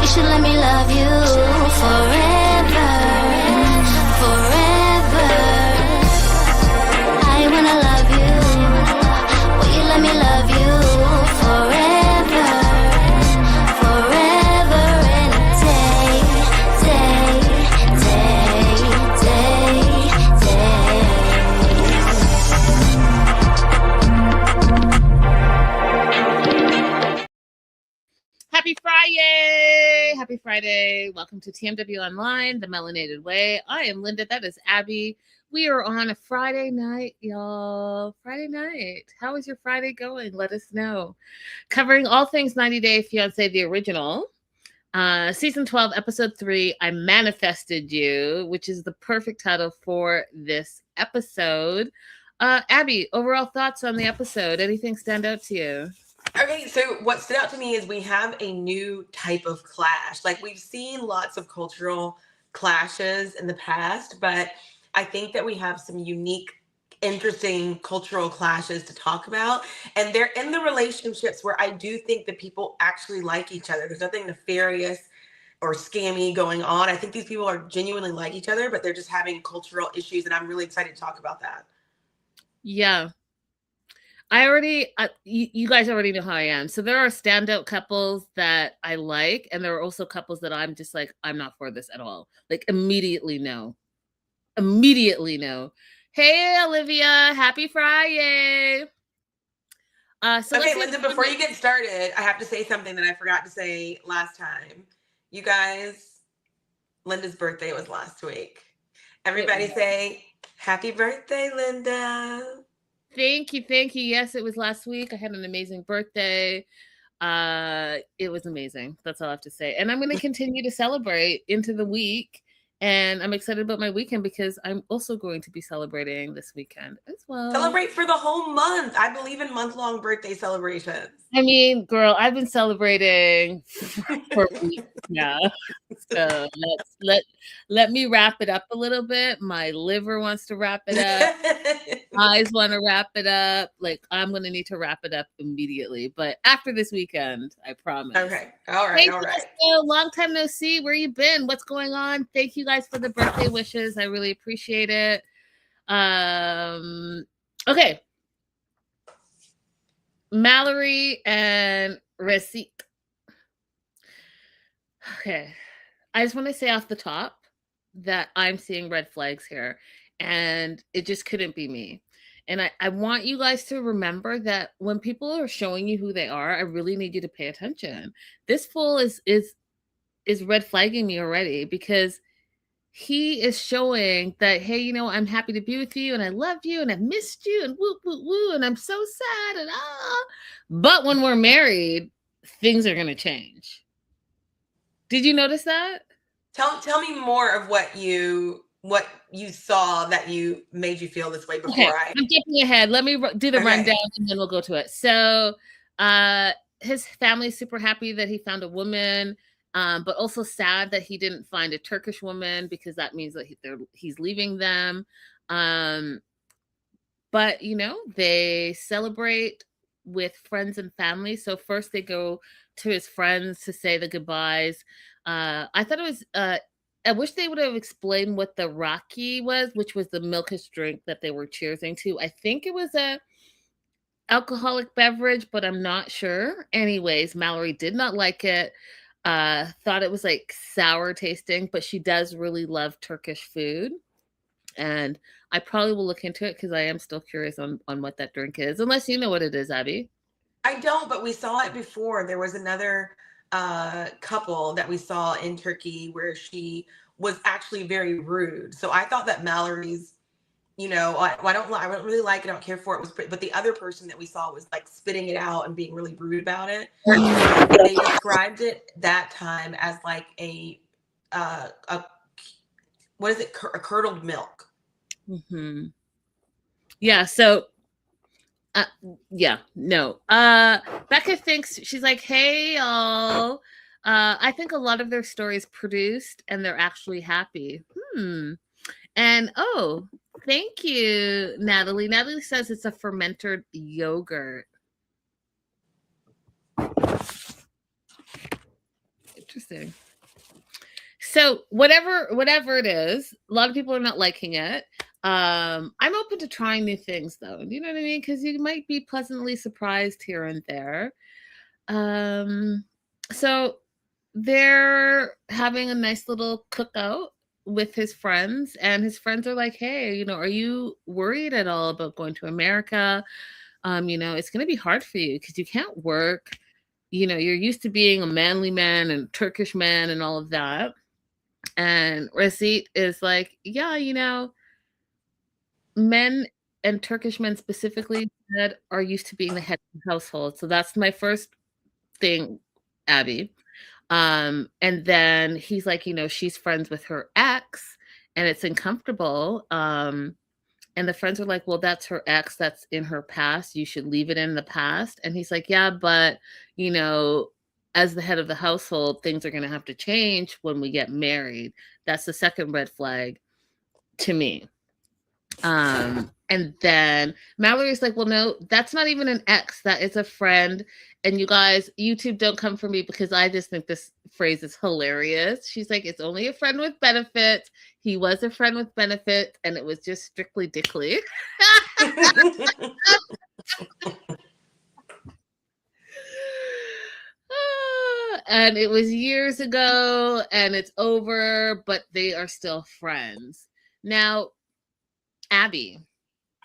should let me love you forever, forever. I wanna love you. Will you let me love you forever, forever and a day, day, day, day, day. Happy Friday! Happy Friday. Welcome to TMW Online, the Melanated Way. I am Linda. That is Abby. We are on a Friday night, y'all. Friday night. How is your Friday going? Let us know. Covering all things 90 Day Fiance, the original. Season 12, episode 3, I Manifested You, which is the perfect title for this episode. Abby, overall thoughts on the episode? Anything stand out to you? Okay, so what stood out to me is we have a new type of clash. Like, we've seen lots of cultural clashes in the past, but I think that we have some unique, interesting cultural clashes to talk about. And they're in the relationships where I do think that people actually like each other. There's nothing nefarious or scammy going on. I think these people are genuinely like each other, but they're just having cultural issues. And I'm really excited to talk about that. Yeah. You guys already know how I am. So there are standout couples that I like, and there are also couples that I'm just like, I'm not for this at all. Like, immediately no. Immediately no. Hey, Olivia, happy Friday. Okay, Linda, before you get started, I have to say something that I forgot to say last time. You guys, Linda's birthday was last week. Everybody say, happy birthday, Linda. Thank you. Yes, it was last week. I had an amazing birthday. It was amazing. That's all I have to say. And I'm going to continue to celebrate into the week. And I'm excited about my weekend because I'm also going to be celebrating this weekend as well. Celebrate for the whole month. I believe in month-long birthday celebrations. I mean, girl, I've been celebrating for weeks now. So let me wrap it up a little bit. My liver wants to wrap it up. Eyes want to wrap it up. Like, I'm going to need to wrap it up immediately. But after this weekend, I promise. Okay. All right. Hey, so long time no see. Where you been? What's going on? Thank you guys for the birthday wishes. I really appreciate it. Okay. Mallory and Rasik. Okay. I just want to say off the top that I'm seeing red flags here, and it just couldn't be me. And I want you guys to remember that when people are showing you who they are, I really need you to pay attention. This fool is red flagging me already because he is showing that, hey, you know, I'm happy to be with you and I love you and I've missed you and woo, woo, woo, and I'm so sad and But when we're married, things are going to change. Did you notice that? Tell me more of what you saw that you made you feel this way before. I'm jumping ahead. Let me do the rundown and then we'll go to it. So his family's super happy that he found a woman, but also sad that he didn't find a Turkish woman because that means that he's leaving them. But, you know, they celebrate with friends and family. So first they go to his friends to say the goodbyes. I thought it was, I wish they would have explained what the Rocky was, which was the milkish drink that they were cheersing to. I think it was a alcoholic beverage, but I'm not sure. Anyways, Mallory did not like it. Thought it was like sour tasting, but she does really love Turkish food. And I probably will look into it because I am still curious on what that drink is, unless you know what it is, Abby. I don't, but we saw it before. There was another couple that we saw in Turkey where she was actually very rude. So I thought that Mallory's, you know, I don't really like it. I don't care for it. But the other person that we saw was like spitting it out and being really rude about it. They described it that time as like a what is it? A curdled milk. Mm-hmm. Yeah. So, no. Becca thinks, she's like, hey, y'all. I think a lot of their stories produced and they're actually happy. And thank you, Natalie. Natalie says it's a fermented yogurt. Interesting. So whatever it is, a lot of people are not liking it. I'm open to trying new things though. You know what I mean? Because you might be pleasantly surprised here and there. So they're having a nice little cookout with his friends, and his friends are like, hey, are you worried at all about going to America? It's going to be hard for you because you can't work. You're used to being a manly man and Turkish man and all of that. And Receipt is like, yeah, men, and Turkish men specifically, are used to being the head of the household. So that's my first thing, Abby. And then he's like, she's friends with her ex and it's uncomfortable. And the friends are like, well, that's her ex. That's in her past. You should leave it in the past. And he's like, yeah, but, as the head of the household, things are going to have to change when we get married. That's the second red flag to me. And then Mallory's like, well, no, that's not even an ex. That is a friend. And you guys, YouTube, don't come for me because I just think this phrase is hilarious. She's like, it's only a friend with benefits. He was a friend with benefits, and it was just strictly dickly. And it was years ago, and it's over, but they are still friends. Now, Abby,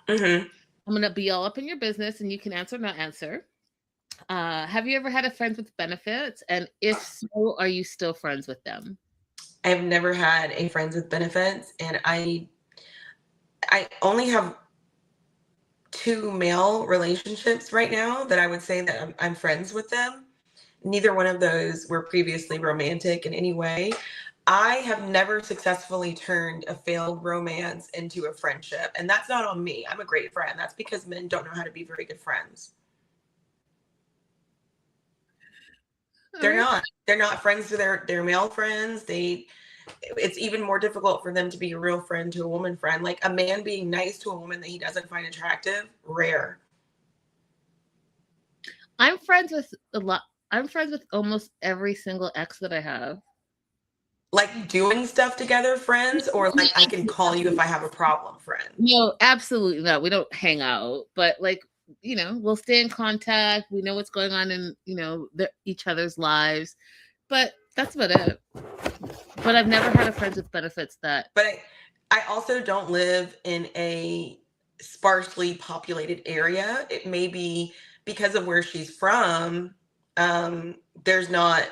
I'm going to be all up in your business, and you can answer or not answer. Have you ever had a friend with benefits? And if so, are you still friends with them? I've never had a friends with benefits, and I only have 2 male relationships right now that I would say that I'm friends with them. Neither one of those were previously romantic in any way. I have never successfully turned a failed romance into a friendship, and that's not on me. I'm a great friend. That's because men don't know how to be very good friends. They're not friends to their male friends. It's even more difficult for them to be a real friend to a woman friend. Like a man being nice to a woman that he doesn't find attractive, rare. I'm friends with almost every single ex that I have. Like doing stuff together friends, or like I can call you if I have a problem friend? No, absolutely not. We don't hang out, but we'll stay in contact. We know what's going on in, each other's lives, but that's about it. But I've never had a friends with benefits that. But I also don't live in a sparsely populated area. It may be because of where she's from. There's not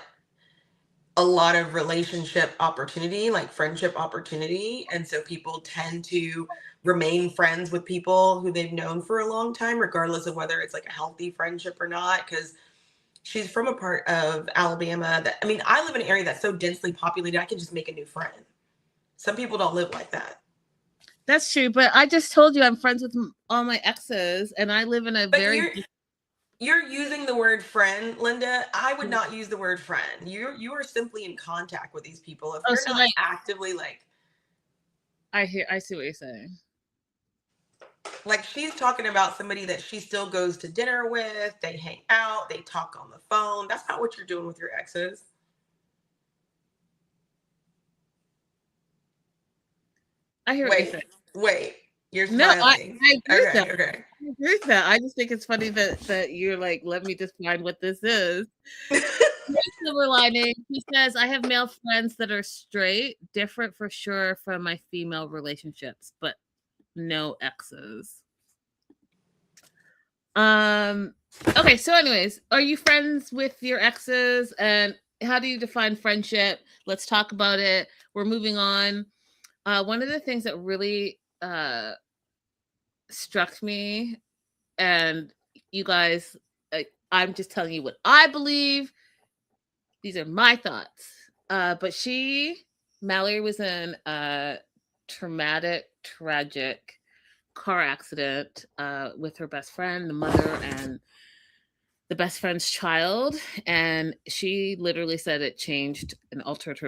a lot of relationship opportunity, like friendship opportunity. And so people tend to remain friends with people who they've known for a long time, regardless of whether it's like a healthy friendship or not. Because she's from a part of Alabama that, I live in an area that's so densely populated, I can just make a new friend. Some people don't live like that. That's true. But I just told you I'm friends with all my exes, and I live in a You're using the word friend, Linda. I would not use the word friend. You are simply in contact with these people. If you're not actively I see what you're saying. Like she's talking about somebody that she still goes to dinner with. They hang out. They talk on the phone. That's not what you're doing with your exes. I hear what you're saying. Wait. You're smiling. No, I agree with that. Okay. I agree with that. I just think it's funny that you're like, let me define what this is. Silver lining. He says, I have male friends that are straight, different for sure from my female relationships, but no exes. Okay, so anyways, are you friends with your exes, and how do you define friendship? Let's talk about it. We're moving on. One of the things that really struck me, and you guys, I'm just telling you what I believe. These are my thoughts. But Mallory was in a traumatic, tragic car accident with her best friend, the mother, and the best friend's child. And she literally said it changed and altered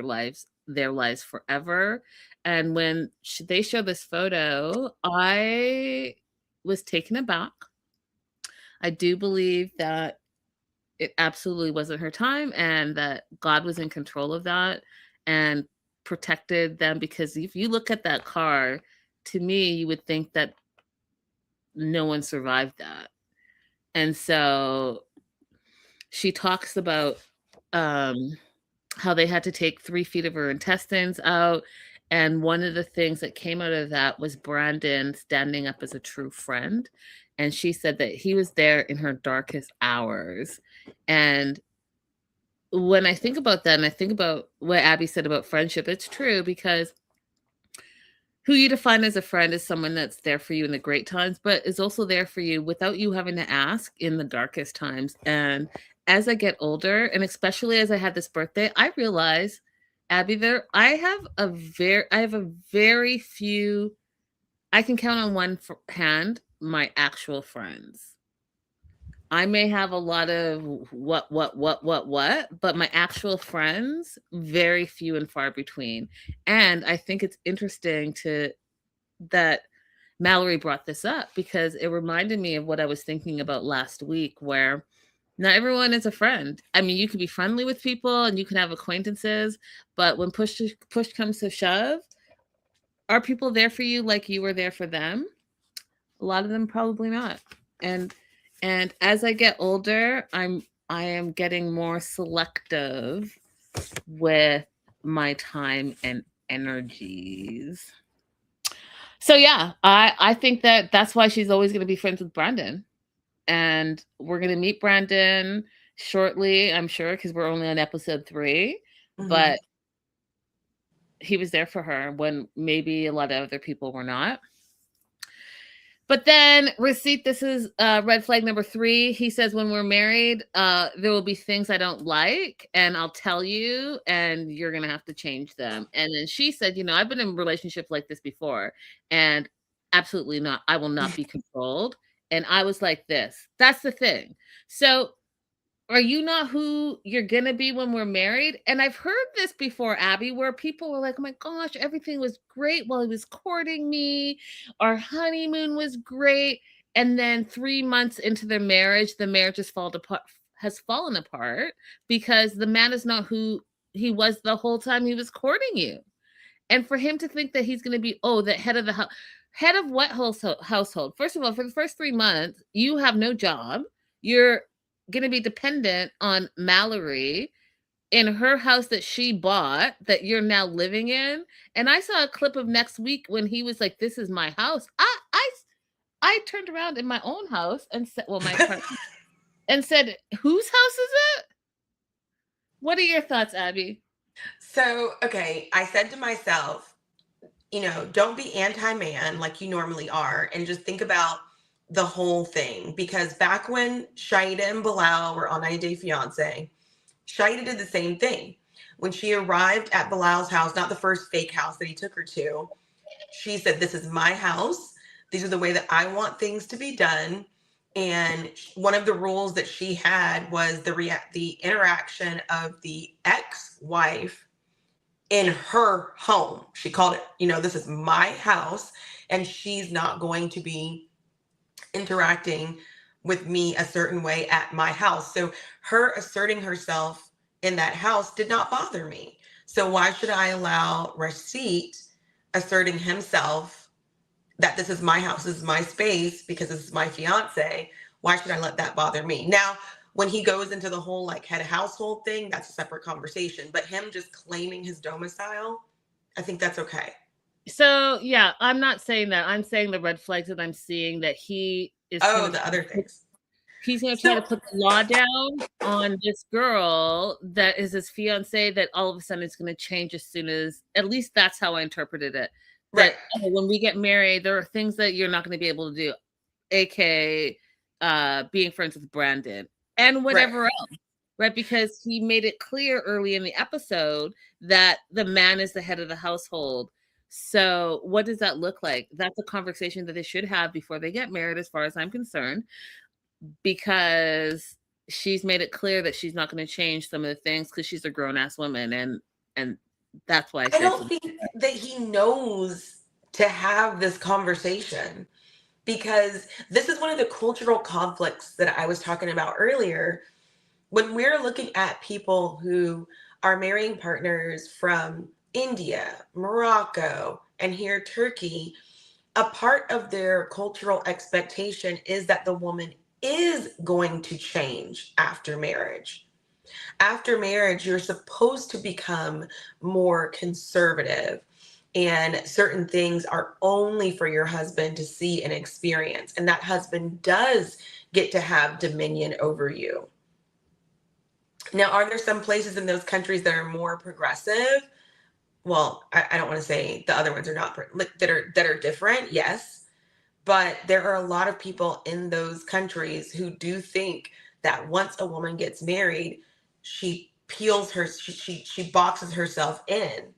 their lives forever. And when they showed this photo, I was taken aback. I do believe that it absolutely wasn't her time, and that God was in control of that and protected them. Because if you look at that car, to me, you would think that no one survived that. And so she talks about um, how they had to take 3 feet of her intestines out. And one of the things that came out of that was Brandon standing up as a true friend. And she said that he was there in her darkest hours. And when I think about that, and I think about what Abby said about friendship, it's true, because who you define as a friend is someone that's there for you in the great times, but is also there for you without you having to ask in the darkest times. And as I get older, and especially as I had this birthday, I realize, Abby, I have a very few, I can count on one hand my actual friends. I may have a lot of what, but my actual friends, very few and far between. And I think it's interesting that Mallory brought this up, because it reminded me of what I was thinking about last week, where not everyone is a friend. I mean, you can be friendly with people and you can have acquaintances, but when push comes to shove, are people there for you like you were there for them? A lot of them probably not. And as I get older, I am getting more selective with my time and energies. So yeah, I think that that's why she's always going to be friends with Brandon. And we're going to meet Brandon shortly, I'm sure, because we're only on episode 3. Mhm. But he was there for her when maybe a lot of other people were not. But then, receipt, this is red flag number 3. He says, when we're married, there will be things I don't like, and I'll tell you, and you're going to have to change them. And then she said, I've been in a relationship like this before, and absolutely not. I will not be controlled. And I was like this. That's the thing. So, are you not who you're going to be when we're married? And I've heard this before, Abby, where people were like, oh my gosh, everything was great while he was courting me. Our honeymoon was great. And then 3 months into their marriage, the marriage has fallen apart because the man is not who he was the whole time he was courting you. And for him to think that he's going to be, the head of the house, head of what household? First of all, for the first 3 months, you have no job. You're going to be dependent on Mallory in her house that she bought, that you're now living in. And I saw a clip of next week when he was like, this is my house. I turned around in my own house and said, well, my apartment, and said, whose house is it? What are your thoughts, Abby? So, okay, I said to myself, don't be anti-man like you normally are, and just think about the whole thing. Because back when Shaida and Bilal were on 90 Day Fiance, Shaida did the same thing. When she arrived at Bilal's house, not the first fake house that he took her to, she said, this is my house. These are the way that I want things to be done. And one of the rules that she had was the interaction of the ex-wife in her home. She called it, this is my house, and she's not going to be interacting with me a certain way at my house. So her asserting herself in that house did not bother me. So why should I allow Receipt asserting himself that this is my house, this is my space, because this is my fiance? Why should I let that bother me? Now, when he goes into the whole like head of household thing, that's a separate conversation. But him just claiming his domicile, I think that's okay. So yeah, I'm not saying that. I'm saying the red flags that I'm seeing, that he is. The other things. He's going to try to put the law down on this girl that is his fiance, that all of a sudden it's going to change as soon as, at least that's how I interpreted it. That Right. When we get married, there are things that you're not going to be able to do, aka being friends with Brandon and whatever else, right? Because he made it clear early in the episode that the man is the head of the household. So what does that look like? That's a conversation that they should have before they get married, as far as I'm concerned, because she's made it clear that she's not going to change some of the things because she's a grown-ass woman, and that's why I don't think that he knows to have this conversation, because this is one of the cultural conflicts that I was talking about earlier. when we're looking at people who are marrying partners from India, Morocco, and here Turkey, a part of their cultural expectation is that the woman is going to change after marriage. After marriage, you're supposed to become more conservative, and certain things are only for your husband to see and experience. And that husband does get to have dominion over you. Now, are there some places in those countries that are more progressive? Well, I don't want to say the other ones are not that are different. Yes, but there are a lot of people in those countries who do think that once a woman gets married, she peels her, she boxes herself in.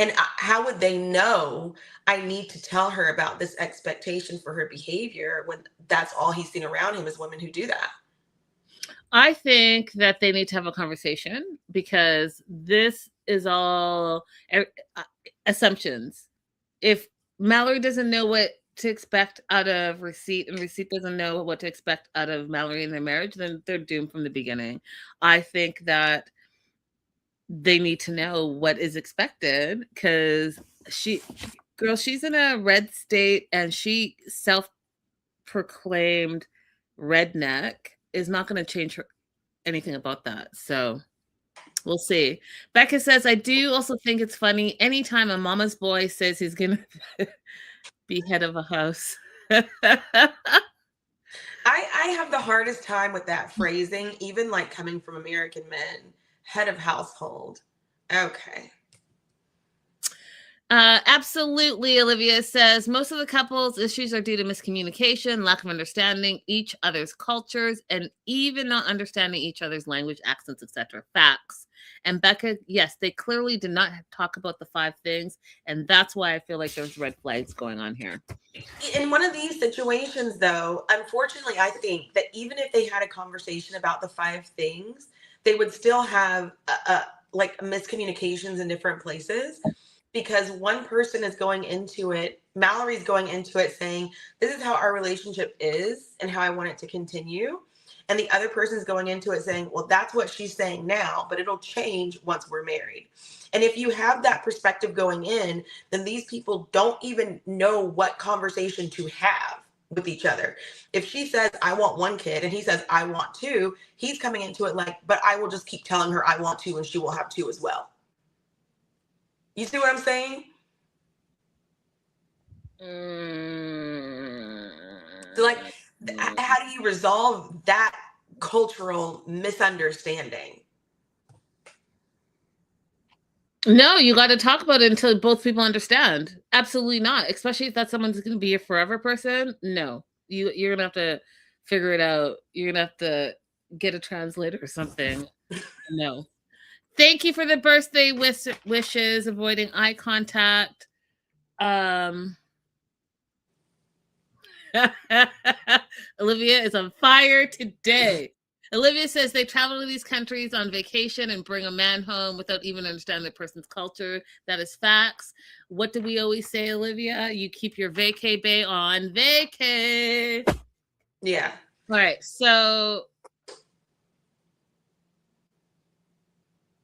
And how would they know I need to tell her about this expectation for her behavior when that's all he's seen around him is women who do that? I think that they need to have a conversation because this is all assumptions. If Mallory doesn't know what to expect out of Receipt and Receipt doesn't know what to expect out of Mallory in their marriage, then they're doomed from the beginning. I think that they need to know what is expected because she's in a red state and she self-proclaimed redneck is not going to change anything about that. So we'll see. Becca says, I do also think it's funny anytime a mama's boy says he's going to be head of a house. I have the hardest time with that phrasing, even like coming from American men, head of household. Okay. Absolutely, Olivia says most of the couples' issues are due to miscommunication, lack of understanding each other's cultures, and even not understanding each other's language, accents, etc. Facts. And Becca, yes, they clearly did not talk about the 5 things, and that's why I feel like there's red flags going on here. In one of these situations, though, unfortunately, I think that even if they had a conversation about the 5 things, they would still have like miscommunications in different places. Because one person is going into it, Mallory's going into it saying, this is how our relationship is and how I want it to continue. And the other person's going into it saying, well, that's what she's saying now, but it'll change once we're married. And if you have that perspective going in, then these people don't even know what conversation to have with each other. If she says, I want 1 kid, and he says, I want 2, he's coming into it like, but I will just keep telling her I want 2 and she will have 2 as well. You see what I'm saying? So, like, how do you resolve that cultural misunderstanding? No, you got to talk about it until both people understand. Absolutely not. Especially if that someone's going to be a forever person. No, you're going to have to figure it out. You're going to have to get a translator or something. No. Thank you for the birthday wishes, avoiding eye contact. Olivia is on fire today. Olivia says they travel to these countries on vacation and bring a man home without even understanding the person's culture. That is facts. What do we always say, Olivia? You keep your vacay bay on vacay. Yeah. All right. So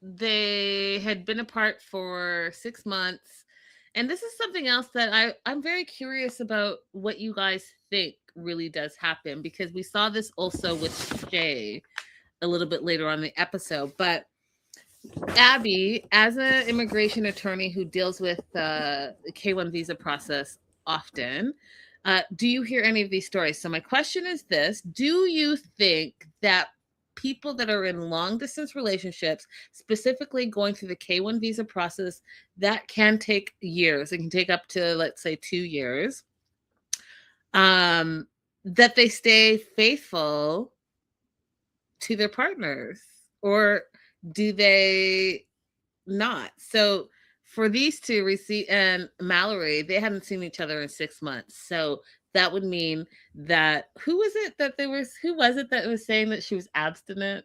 they had been apart for 6 months. And this is something else that I'm very curious about what you guys think really does happen, because we saw this also with Shay a little bit later on the episode. But Abby, as an immigration attorney who deals with the K-1 visa process often, do you hear any of these stories? So my question is this: do you think that people that are in long distance relationships, specifically going through the K-1 visa process, that can take years, it can take up to, let's say, 2 years, that they stay faithful to their partners, or do they not? So for these two, Receipt and Mallory, they hadn't seen each other in 6 months. So that would mean that who was it that was saying that she was abstinent?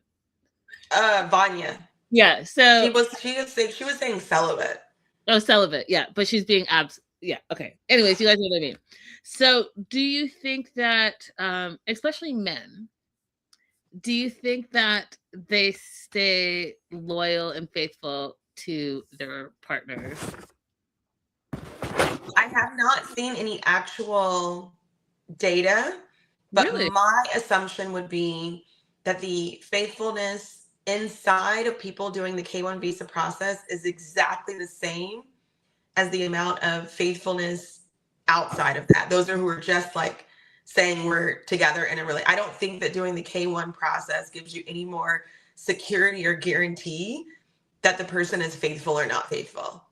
Vanya. Yeah. So she was saying celibate. Oh, celibate. Yeah, but she's being yeah. Okay. Anyways, you guys know what I mean. So do you think that, especially men, do you think that they stay loyal and faithful to their partners? I have not seen any actual data, but Really? my assumption would be that the faithfulness inside of people doing the K-1 visa process is exactly the same as the amount of faithfulness outside of that. Those are who are just like saying we're together in a really, I don't think that doing the K-1 process gives you any more security or guarantee that the person is faithful or not faithful.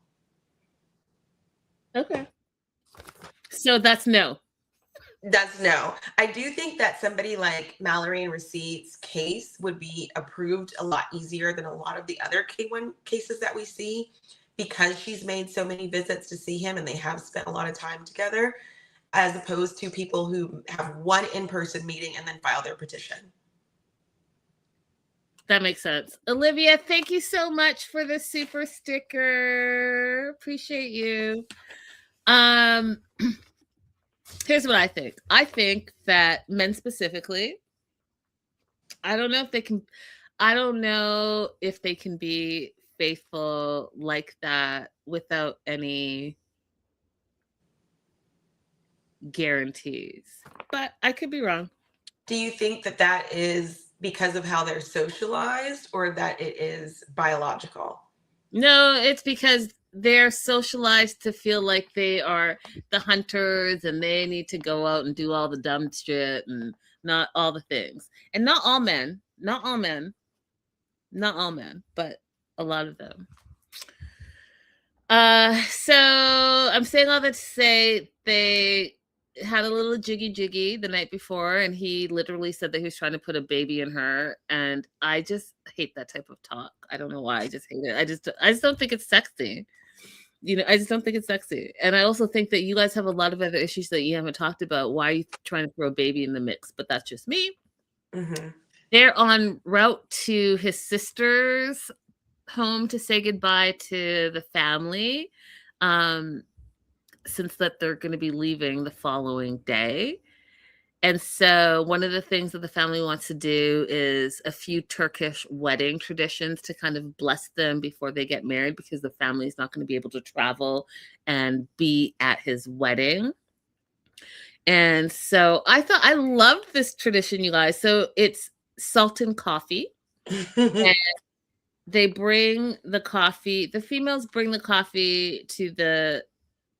Okay. So that's no. That's no. I do think that somebody like Mallory and Receipt's case would be approved a lot easier than a lot of the other K-1 cases that we see, because she's made so many visits to see him and they have spent a lot of time together, as opposed to people who have one in-person meeting and then file their petition. That makes sense. Olivia, thank you so much for the super sticker. Appreciate you. Here's what I think. I think that men specifically, I don't know if they can be faithful like that without any guarantees. But I could be wrong. Do you think that that is because of how they're socialized, or that it is biological? No, it's because they're socialized to feel like they are the hunters and they need to go out and do all the dumb shit and not all the things. And not all men, but a lot of them. So I'm saying all that to say they had a little jiggy the night before, and he literally said that he was trying to put a baby in her, and I just hate that type of talk. I don't know why. I just hate it. I just don't think it's sexy. I just don't think it's sexy. And I also think that you guys have a lot of other issues that you haven't talked about. Why are you trying to throw a baby in the mix? But that's just me. Mm-hmm. They're en route to his sister's home to say goodbye to the family, since that they're going to be leaving the following day. And so one of the things that the family wants to do is a few Turkish wedding traditions to kind of bless them before they get married, because the family is not going to be able to travel and be at his wedding. And so I loved this tradition, you guys. So it's Sultan coffee. And they bring the coffee, the females bring the coffee to the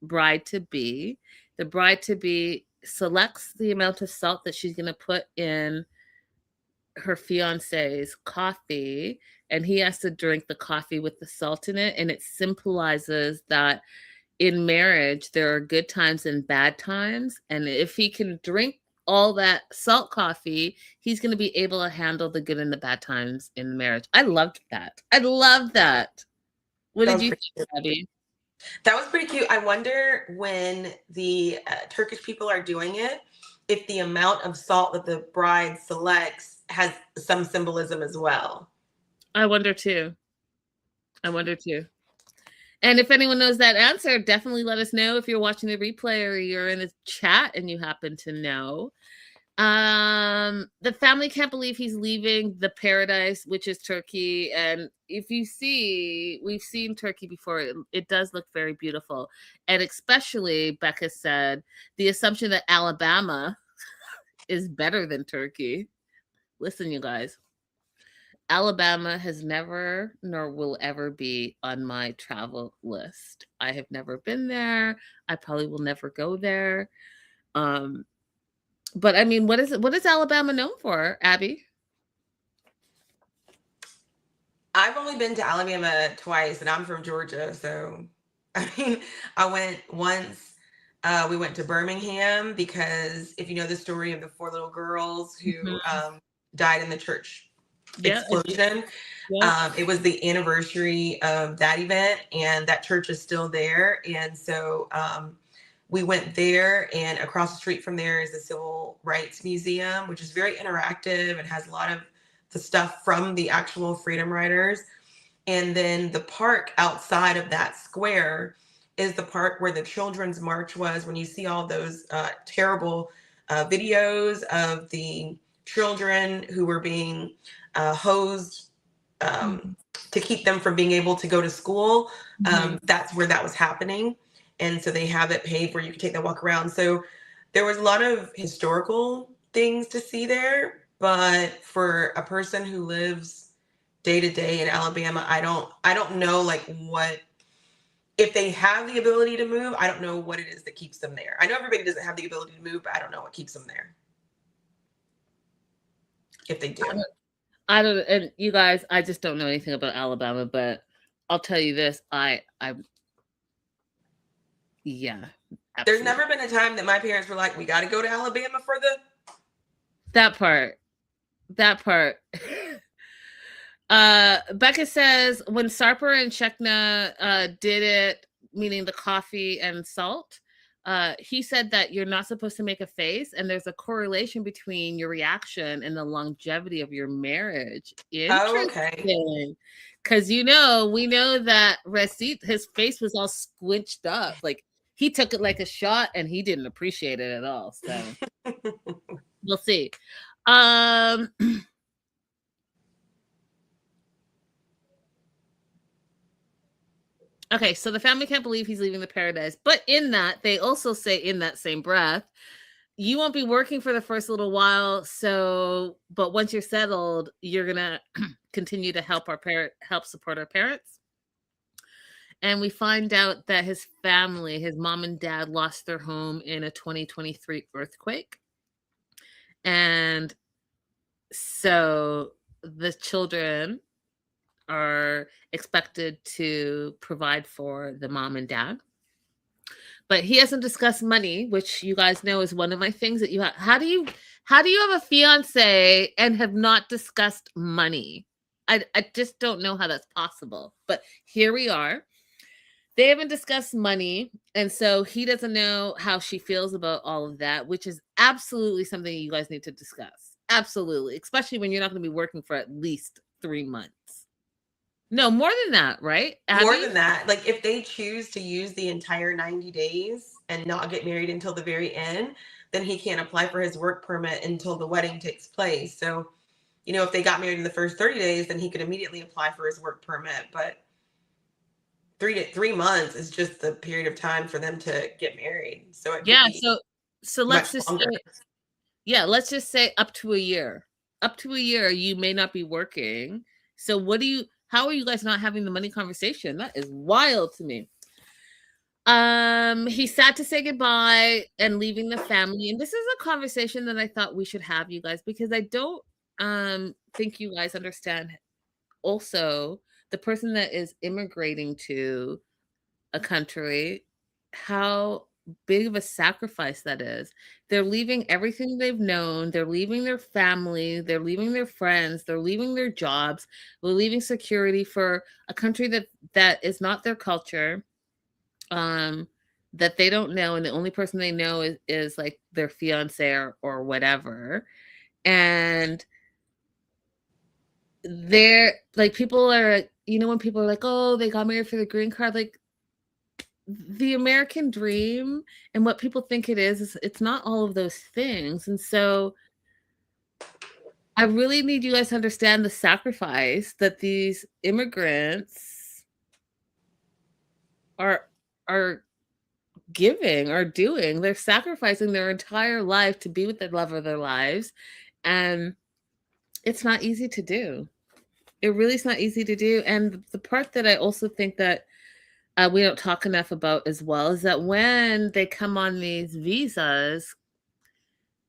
bride-to-be. The bride-to-be selects the amount of salt that she's going to put in her fiance's coffee, and he has to drink the coffee with the salt in it. And it symbolizes that in marriage, there are good times and bad times. And if he can drink all that salt coffee, he's going to be able to handle the good and the bad times in the marriage. I loved that. I love that. What did you think, Abby? That was pretty cute. I wonder when the Turkish people are doing it, if the amount of salt that the bride selects has some symbolism as well. I wonder too. And if anyone knows that answer, definitely let us know if you're watching the replay or you're in the chat and you happen to know. The family can't believe he's leaving the paradise, which is Turkey. And if you see, we've seen Turkey before. It does look very beautiful. And especially, Becca said, the assumption that Alabama is better than Turkey. Listen, you guys, Alabama has never nor will ever be on my travel list. I have never been there. I probably will never go there. But I mean, what is Alabama known for, Abby? I've only been to Alabama twice, and I'm from Georgia. So, I mean, I went once. We went to Birmingham because if you know the story of the 4 little girls who died in the church explosion, it was the anniversary of that event, and that church is still there. And so we went there, and across the street from there is the Civil Rights Museum, which is very interactive and has a lot of the stuff from the actual freedom riders. And then the park outside of that square is the park where the Children's March was. When you see all those terrible videos of the children who were being hosed to keep them from being able to go to school. That's where that was happening. And so they have it paved where you can take that walk around. So there was a lot of historical things to see there. But for a person who lives day to day in Alabama, I don't know like what, if they have the ability to move, I don't know what it is that keeps them there. I know everybody doesn't have the ability to move, but I don't know what keeps them there. If they do. I don't, and you guys, I just don't know anything about Alabama, but I'll tell you this, yeah. Absolutely. There's never been a time that my parents were like, we got to go to Alabama for that part. Becca says, when Sarper and Shekna did it, meaning the coffee and salt, he said that you're not supposed to make a face, and there's a correlation between your reaction and the longevity of your marriage. Interesting. Oh, okay. Because we know that Receipt, his face was all squinched up. Like he took it like a shot, and he didn't appreciate it at all. So we'll see. Okay, so the family can't believe he's leaving the paradise. But in that, they also say in that same breath, you won't be working for the first little while. So, but once you're settled, you're going to continue to help support our parents. And we find out that his family, his mom and dad, lost their home in a 2023 earthquake. And so the children are expected to provide for the mom and dad. But he hasn't discussed money, which you guys know is one of my things that you have. How do you have a fiance and have not discussed money? I just don't know how that's possible. But here we are. They haven't discussed money, and so he doesn't know how she feels about all of that, which is absolutely something you guys need to discuss. Absolutely, especially when you're not going to be working for at least 3 months. No, more than that, right? Abby? More than that. Like if they choose to use the entire 90 days and not get married until the very end, then he can't apply for his work permit until the wedding takes place. So, if they got married in the first 30 days, then he could immediately apply for his work permit. But 3 months is just the period of time for them to get married. So so let's just let's just say up to a year. Up to a year, you may not be working. So how are you guys not having the money conversation? That is wild to me. He's sad to say goodbye and leaving the family. And this is a conversation that I thought we should have, you guys, because I don't think you guys understand also the person that is immigrating to a country, how big of a sacrifice that is. They're leaving everything they've known. They're leaving their family. They're leaving their friends. They're leaving their jobs. They're leaving security for a country that is not their culture, that they don't know. And the only person they know is like their fiance or whatever. And they're like, people are, when people are like, oh, they got married for the green card, like, the American dream and what people think it is it's not all of those things. And so I really need you guys to understand the sacrifice that these immigrants are giving or doing. They're sacrificing their entire life to be with the love of their lives. And it's not easy to do. It really is not easy to do. And the part that I also think that we don't talk enough about as well is that when they come on these visas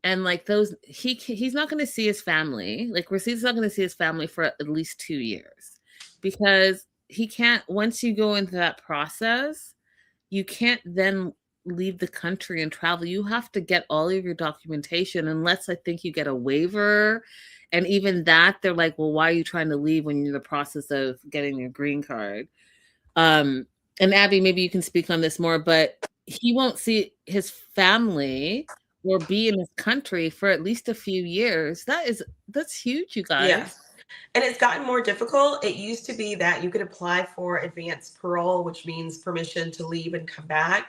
and like those, he's not going to see his family. Like Racita's not going to see his family for at least 2 years because he can't, once you go into that process, you can't then leave the country and travel. You have to get all of your documentation unless I think you get a waiver. And even that, they're like, well, why are you trying to leave when you're in the process of getting your green card? And Abby, maybe you can speak on this more, but he won't see his family or be in his country for at least a few years. That's huge, you guys. Yeah. And it's gotten more difficult. It used to be that you could apply for advanced parole, which means permission to leave and come back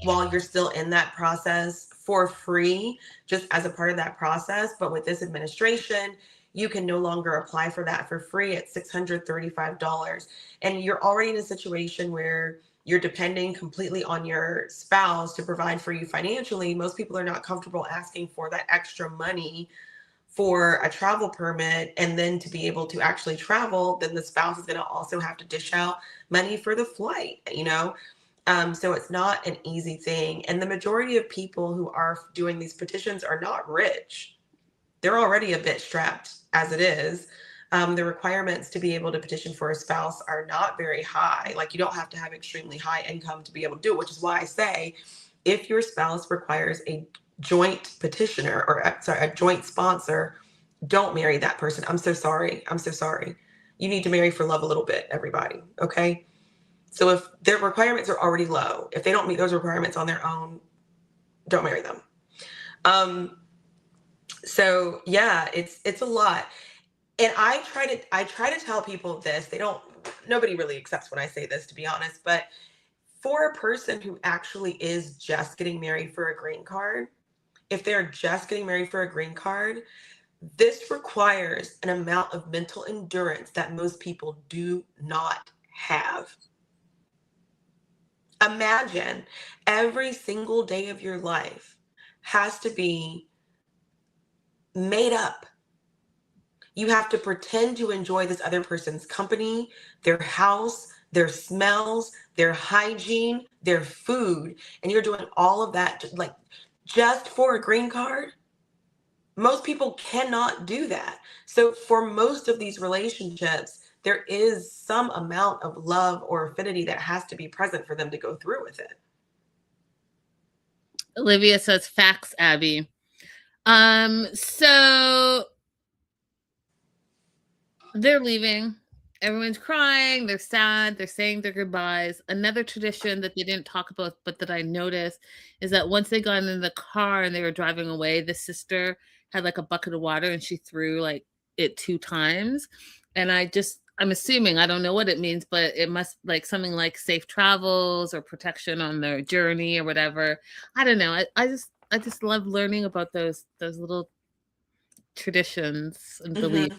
while you're still in that process for free just as a part of that process. But with this administration, you can no longer apply for that for free at $635. And you're already in a situation where you're depending completely on your spouse to provide for you financially. Most people are not comfortable asking for that extra money for a travel permit, and then to be able to actually travel, then the spouse is going to also have to dish out money for the flight, so it's not an easy thing. And the majority of people who are doing these petitions are not rich. They're already a bit strapped as it is. The requirements to be able to petition for a spouse are not very high. Like, you don't have to have extremely high income to be able to do it, which is why I say if your spouse requires a joint petitioner, or a joint sponsor, don't marry that person. I'm so sorry. I'm so sorry. You need to marry for love a little bit, everybody. Okay. So if their requirements are already low, if they don't meet those requirements on their own, don't marry them. So yeah, it's a lot. And I try to tell people this. Nobody really accepts when I say this, to be honest, but for a person who actually is just getting married for a green card, if they're just getting married for a green card, this requires an amount of mental endurance that most people do not have. Imagine every single day of your life has to be made up. You have to pretend to enjoy this other person's company, their house, their smells, their hygiene, their food, and you're doing all of that like just for a green card. Most people cannot do that. So for most of these relationships, there is some amount of love or affinity that has to be present for them to go through with it. Olivia says facts, Abby. So they're leaving. Everyone's crying. They're sad. They're saying their goodbyes. Another tradition that they didn't talk about, but that I noticed, is that once they got in the car and they were driving away, the sister had like a bucket of water and she threw like it 2 times. And I'm assuming, I don't know what it means, but it must like something like safe travels or protection on their journey or whatever. I don't know. I just love learning about those little traditions and beliefs.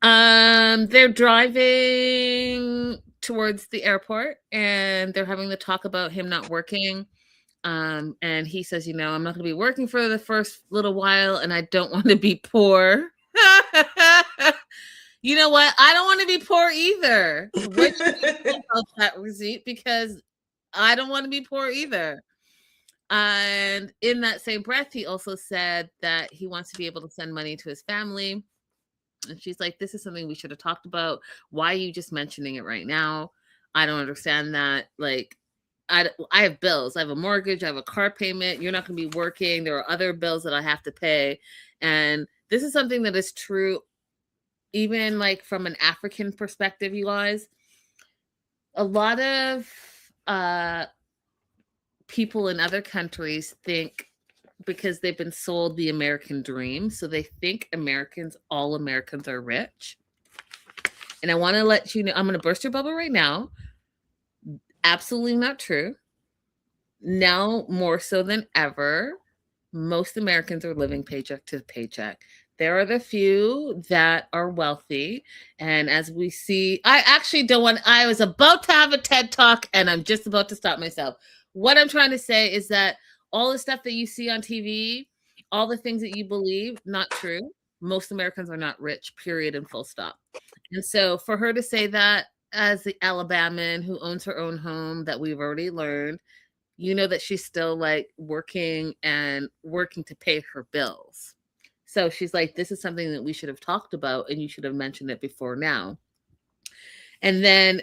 They're driving towards the airport and they're having the talk about him not working. And he says, I'm not going to be working for the first little while and I don't want to be poor. You know what? I don't want to be poor either. What do you think about that, receipt? Because I don't want to be poor either. And in that same breath, he also said that he wants to be able to send money to his family. And she's like, this is something we should have talked about. Why are you just mentioning it right now? I don't understand that. Like, I have bills. I have a mortgage. I have a car payment. You're not going to be working. There are other bills that I have to pay. And this is something that is true, even like from an African perspective, you guys. A lot of people in other countries think, because they've been sold the American dream, so they think all Americans are rich. And I want to let you know, I'm going to burst your bubble right now. Absolutely not true. Now, more so than ever, most Americans are living paycheck to paycheck. There are the few that are wealthy. And as we see, I was about to have a TED Talk and I'm just about to stop myself. What I'm trying to say is that all the stuff that you see on TV, all the things that you believe, not true. Most Americans are not rich, period, and full stop. And so for her to say that, as the Alabaman who owns her own home, that we've already learned, that she's still like working to pay her bills. So she's like, this is something that we should have talked about and you should have mentioned it before now. And then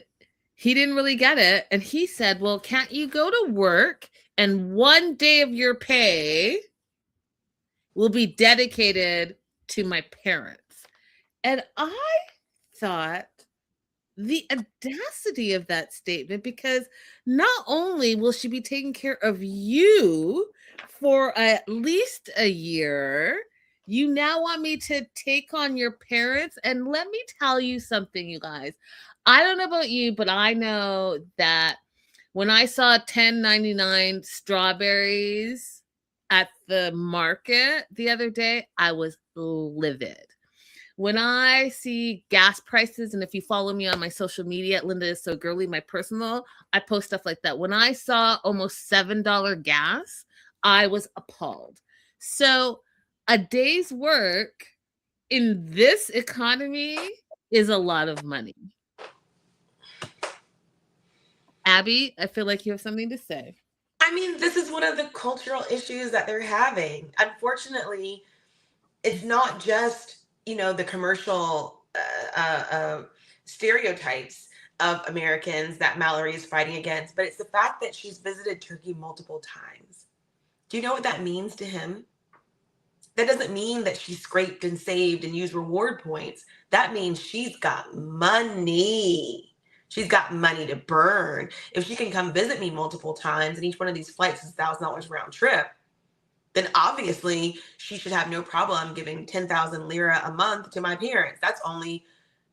he didn't really get it. And he said, well, can't you go to work and one day of your pay will be dedicated to my parents? And I thought, the audacity of that statement, because not only will she be taking care of you for at least a year, you now want me to take on your parents. And let me tell you something, you guys. I don't know about you, but I know that When I saw 10.99 strawberries at the market the other day, I was livid. When I see gas prices, and if you follow me on my social media at Linda is So Girly, my personal, I post stuff like that. When I saw almost $7 gas, I was appalled. So a day's work in this economy is a lot of money. Abby, I feel like you have something to say. I mean, this is one of the cultural issues that they're having. Unfortunately, it's not just, the commercial stereotypes of Americans that Mallory is fighting against, but it's the fact that she's visited Turkey multiple times. Do you know what that means to him? That doesn't mean that she scraped and saved and used reward points. That means she's got money. She's got money to burn. If she can come visit me multiple times and each one of these flights is $1,000 round trip, then obviously she should have no problem giving 10,000 lira a month to my parents. That's only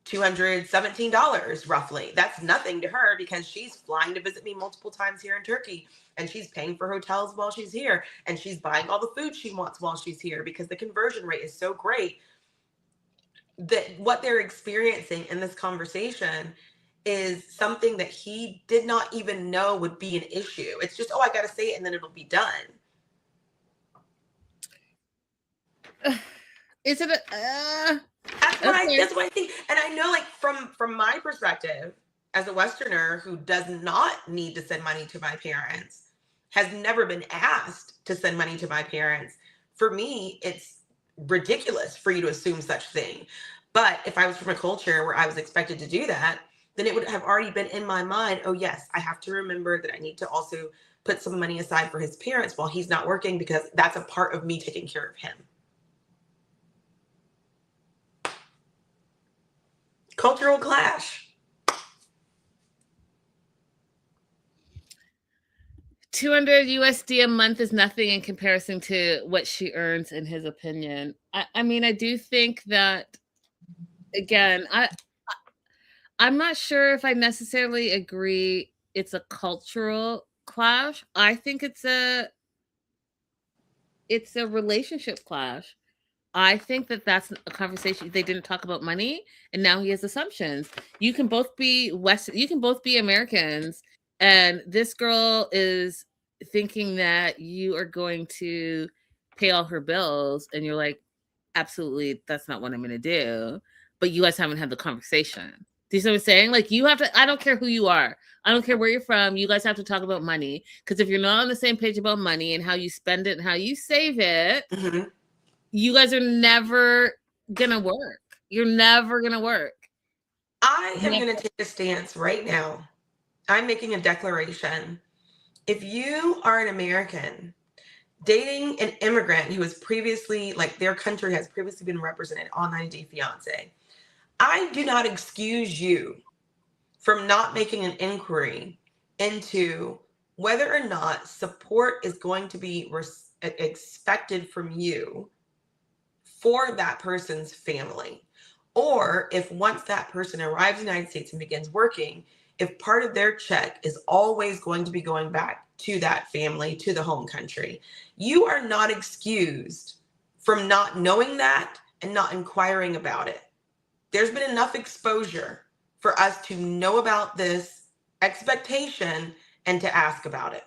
$217 roughly. That's nothing to her because she's flying to visit me multiple times here in Turkey, and she's paying for hotels while she's here, and she's buying all the food she wants while she's here because the conversion rate is so great that what they're experiencing in this conversation is something that he did not even know would be an issue. It's just, I got to say it and then it'll be done. Is it That's what I think. And I know, like, from my perspective as a Westerner who does not need to send money to my parents, has never been asked to send money to my parents. For me, it's ridiculous for you to assume such thing. But if I was from a culture where I was expected to do that, then it would have already been in my mind, oh yes, I have to remember that I need to also put some money aside for his parents while he's not working, because that's a part of me taking care of him. Cultural clash. 200 USD a month is nothing in comparison to what she earns, in his opinion. I mean, I do think that, again, I'm not sure if I necessarily agree it's a cultural clash. I think it's a relationship clash. I think that that's a conversation. They didn't talk about money, and now he has assumptions. You can both be you can both be Americans, and this girl is thinking that you are going to pay all her bills, and you're like, absolutely, that's not what I'm going to do. But you guys haven't had the conversation. Do you see what I'm saying? Like, you have to, I don't care who you are. I don't care where you're from. You guys have to talk about money. Because if you're not on the same page about money and how you spend it and how you save it, you guys are never going to work. You're never going to work. I am going to take a stance right now. I'm making a declaration. If you are an American dating an immigrant who has previously, like, their country has previously been represented on 90 Day Fiance, I do not excuse you from not making an inquiry into whether or not support is going to be expected from you for that person's family. Or if once that person arrives in the United States and begins working, if part of their check is always going to be going back to that family, to the home country. You are not excused from not knowing that and not inquiring about it. There's been enough exposure for us to know about this expectation and to ask about it.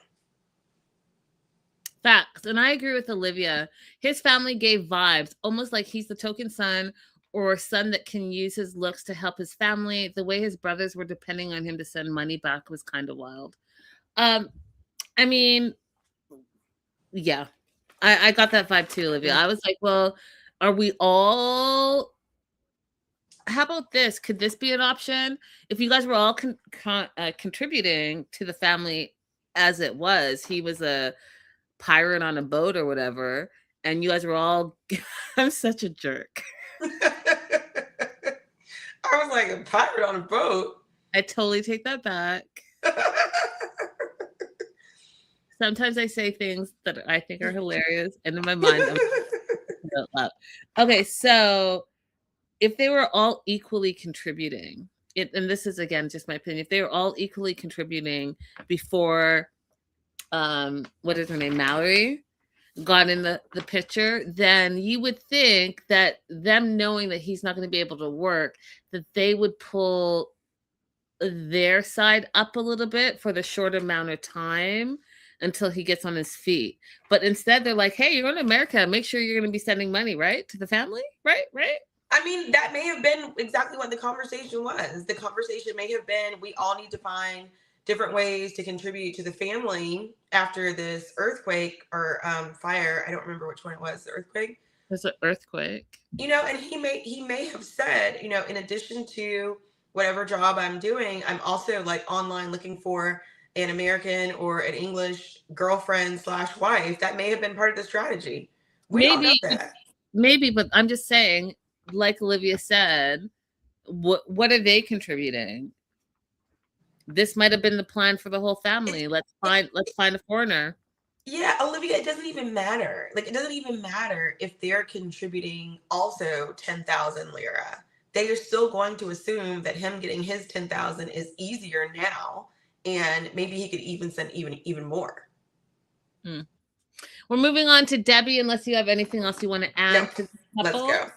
Facts. And I agree with Olivia. His family gave vibes, almost like he's the token son or son that can use his looks to help his family. The way his brothers were depending on him to send money back was kind of wild. I mean, yeah, I got that vibe too, Olivia. I was like, well, are we all... How about this? Could this be an option? If you guys were all contributing to the family as it was, he was a pirate on a boat or whatever, and you guys were all... I'm such a jerk. I was like, a pirate on a boat? I totally take that back. Sometimes I say things that I think are hilarious, and in my mind, I'm okay, so if they were all equally contributing and this is again just my opinion, if they were all equally contributing before what is her name, Mallory, got in the picture, then you would think that them knowing that he's not going to be able to work, that they would pull their side up a little bit for the short amount of time until he gets on his feet. But instead they're like, hey, you're going to America, make sure you're going to be sending money, right, to the family, right? I mean, that may have been exactly what the conversation was. The conversation may have been, we all need to find different ways to contribute to the family after this earthquake or fire. I don't remember which one it was, the earthquake. There's an earthquake. You know, and he may have said, you know, in addition to whatever job I'm doing, I'm also like online looking for an American or an English girlfriend / wife. That may have been part of the strategy. We don't know that. Maybe, but I'm just saying, like Olivia said, what are they contributing? This might have been the plan for the whole family. Let's find a foreigner. Yeah, Olivia, it doesn't even matter. Like, it doesn't even matter if they're contributing also 10,000 lira. They are still going to assume that him getting his 10,000 is easier now, and maybe he could even send even more. We're moving on to Debbie, unless you have anything else you want to add to the couple. Let's go.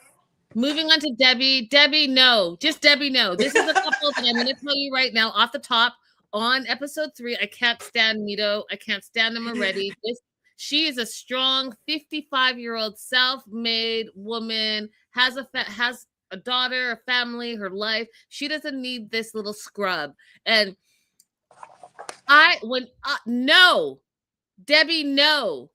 Moving on to Debbie. Debbie, no. Just Debbie, no. This is a couple that I'm going to tell you right now off the top. On episode 3, I can't stand Mito. I can't stand him already. She is a strong 55-year-old self-made woman, has a daughter, a family, her life. She doesn't need this little scrub. And no, Debbie, no.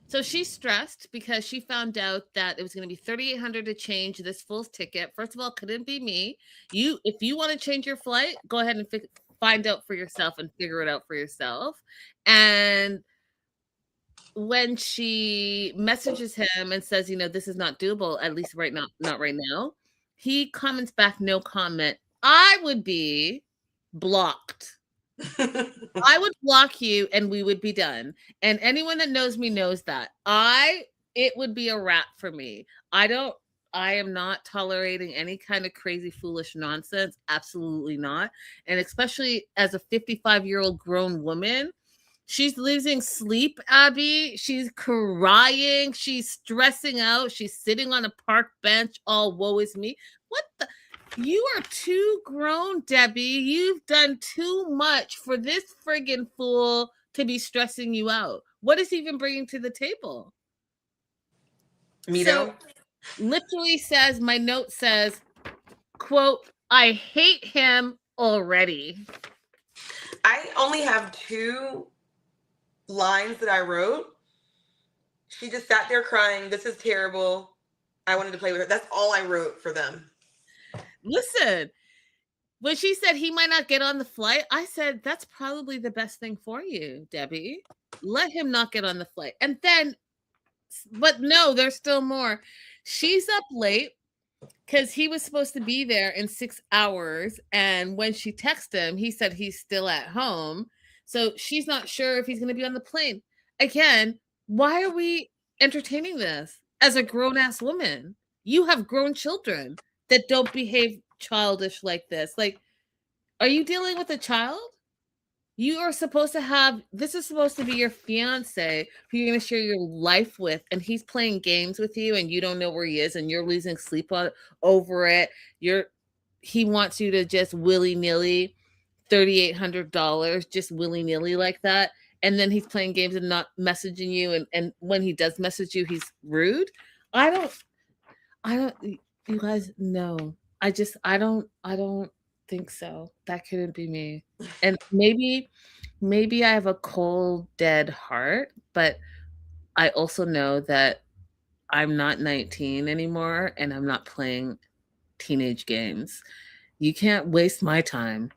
So she's stressed because she found out that it was going to be $3,800 to change this full ticket. First of all, couldn't be me. If you want to change your flight, go ahead and find out for yourself and figure it out for yourself. And when she messages him and says, you know, this is not doable, at least not right now, he comments back, no comment. I would be blocked. I would block you and we would be done. And anyone that knows me knows that. It would be a wrap for me. I am not tolerating any kind of crazy, foolish nonsense. Absolutely not. And especially as a 55-year-old grown woman, she's losing sleep, Abby. She's crying. She's stressing out. She's sitting on a park bench all woe is me. What the? You are too grown, Debbie. You've done too much for this friggin' fool to be stressing you out. What is he even bringing to the table? Mito? So, literally says, my note says, quote, I hate him already. I only have 2 lines that I wrote. She just sat there crying. This is terrible. I wanted to play with her. That's all I wrote for them. Listen, when she said he might not get on the flight, I said, that's probably the best thing for you, Debbie. Let him not get on the flight. And then, but no, there's still more. She's up late because he was supposed to be there in 6 hours. And when she texted him, he said he's still at home. So she's not sure if he's going to be on the plane. Again, why are we entertaining this as a grown-ass woman? You have grown children that don't behave childish like this. Like, are you dealing with a child? You are supposed to have, this is supposed to be your fiance who you're going to share your life with, and he's playing games with you and you don't know where he is and you're losing sleep over it. He wants you to just willy-nilly $3,800, just willy-nilly like that. And then he's playing games and not messaging you. And when he does message you, he's rude. I don't, you guys, no. I don't think so. That couldn't be me. And maybe I have a cold, dead heart, but I also know that I'm not 19 anymore and I'm not playing teenage games. You can't waste my time.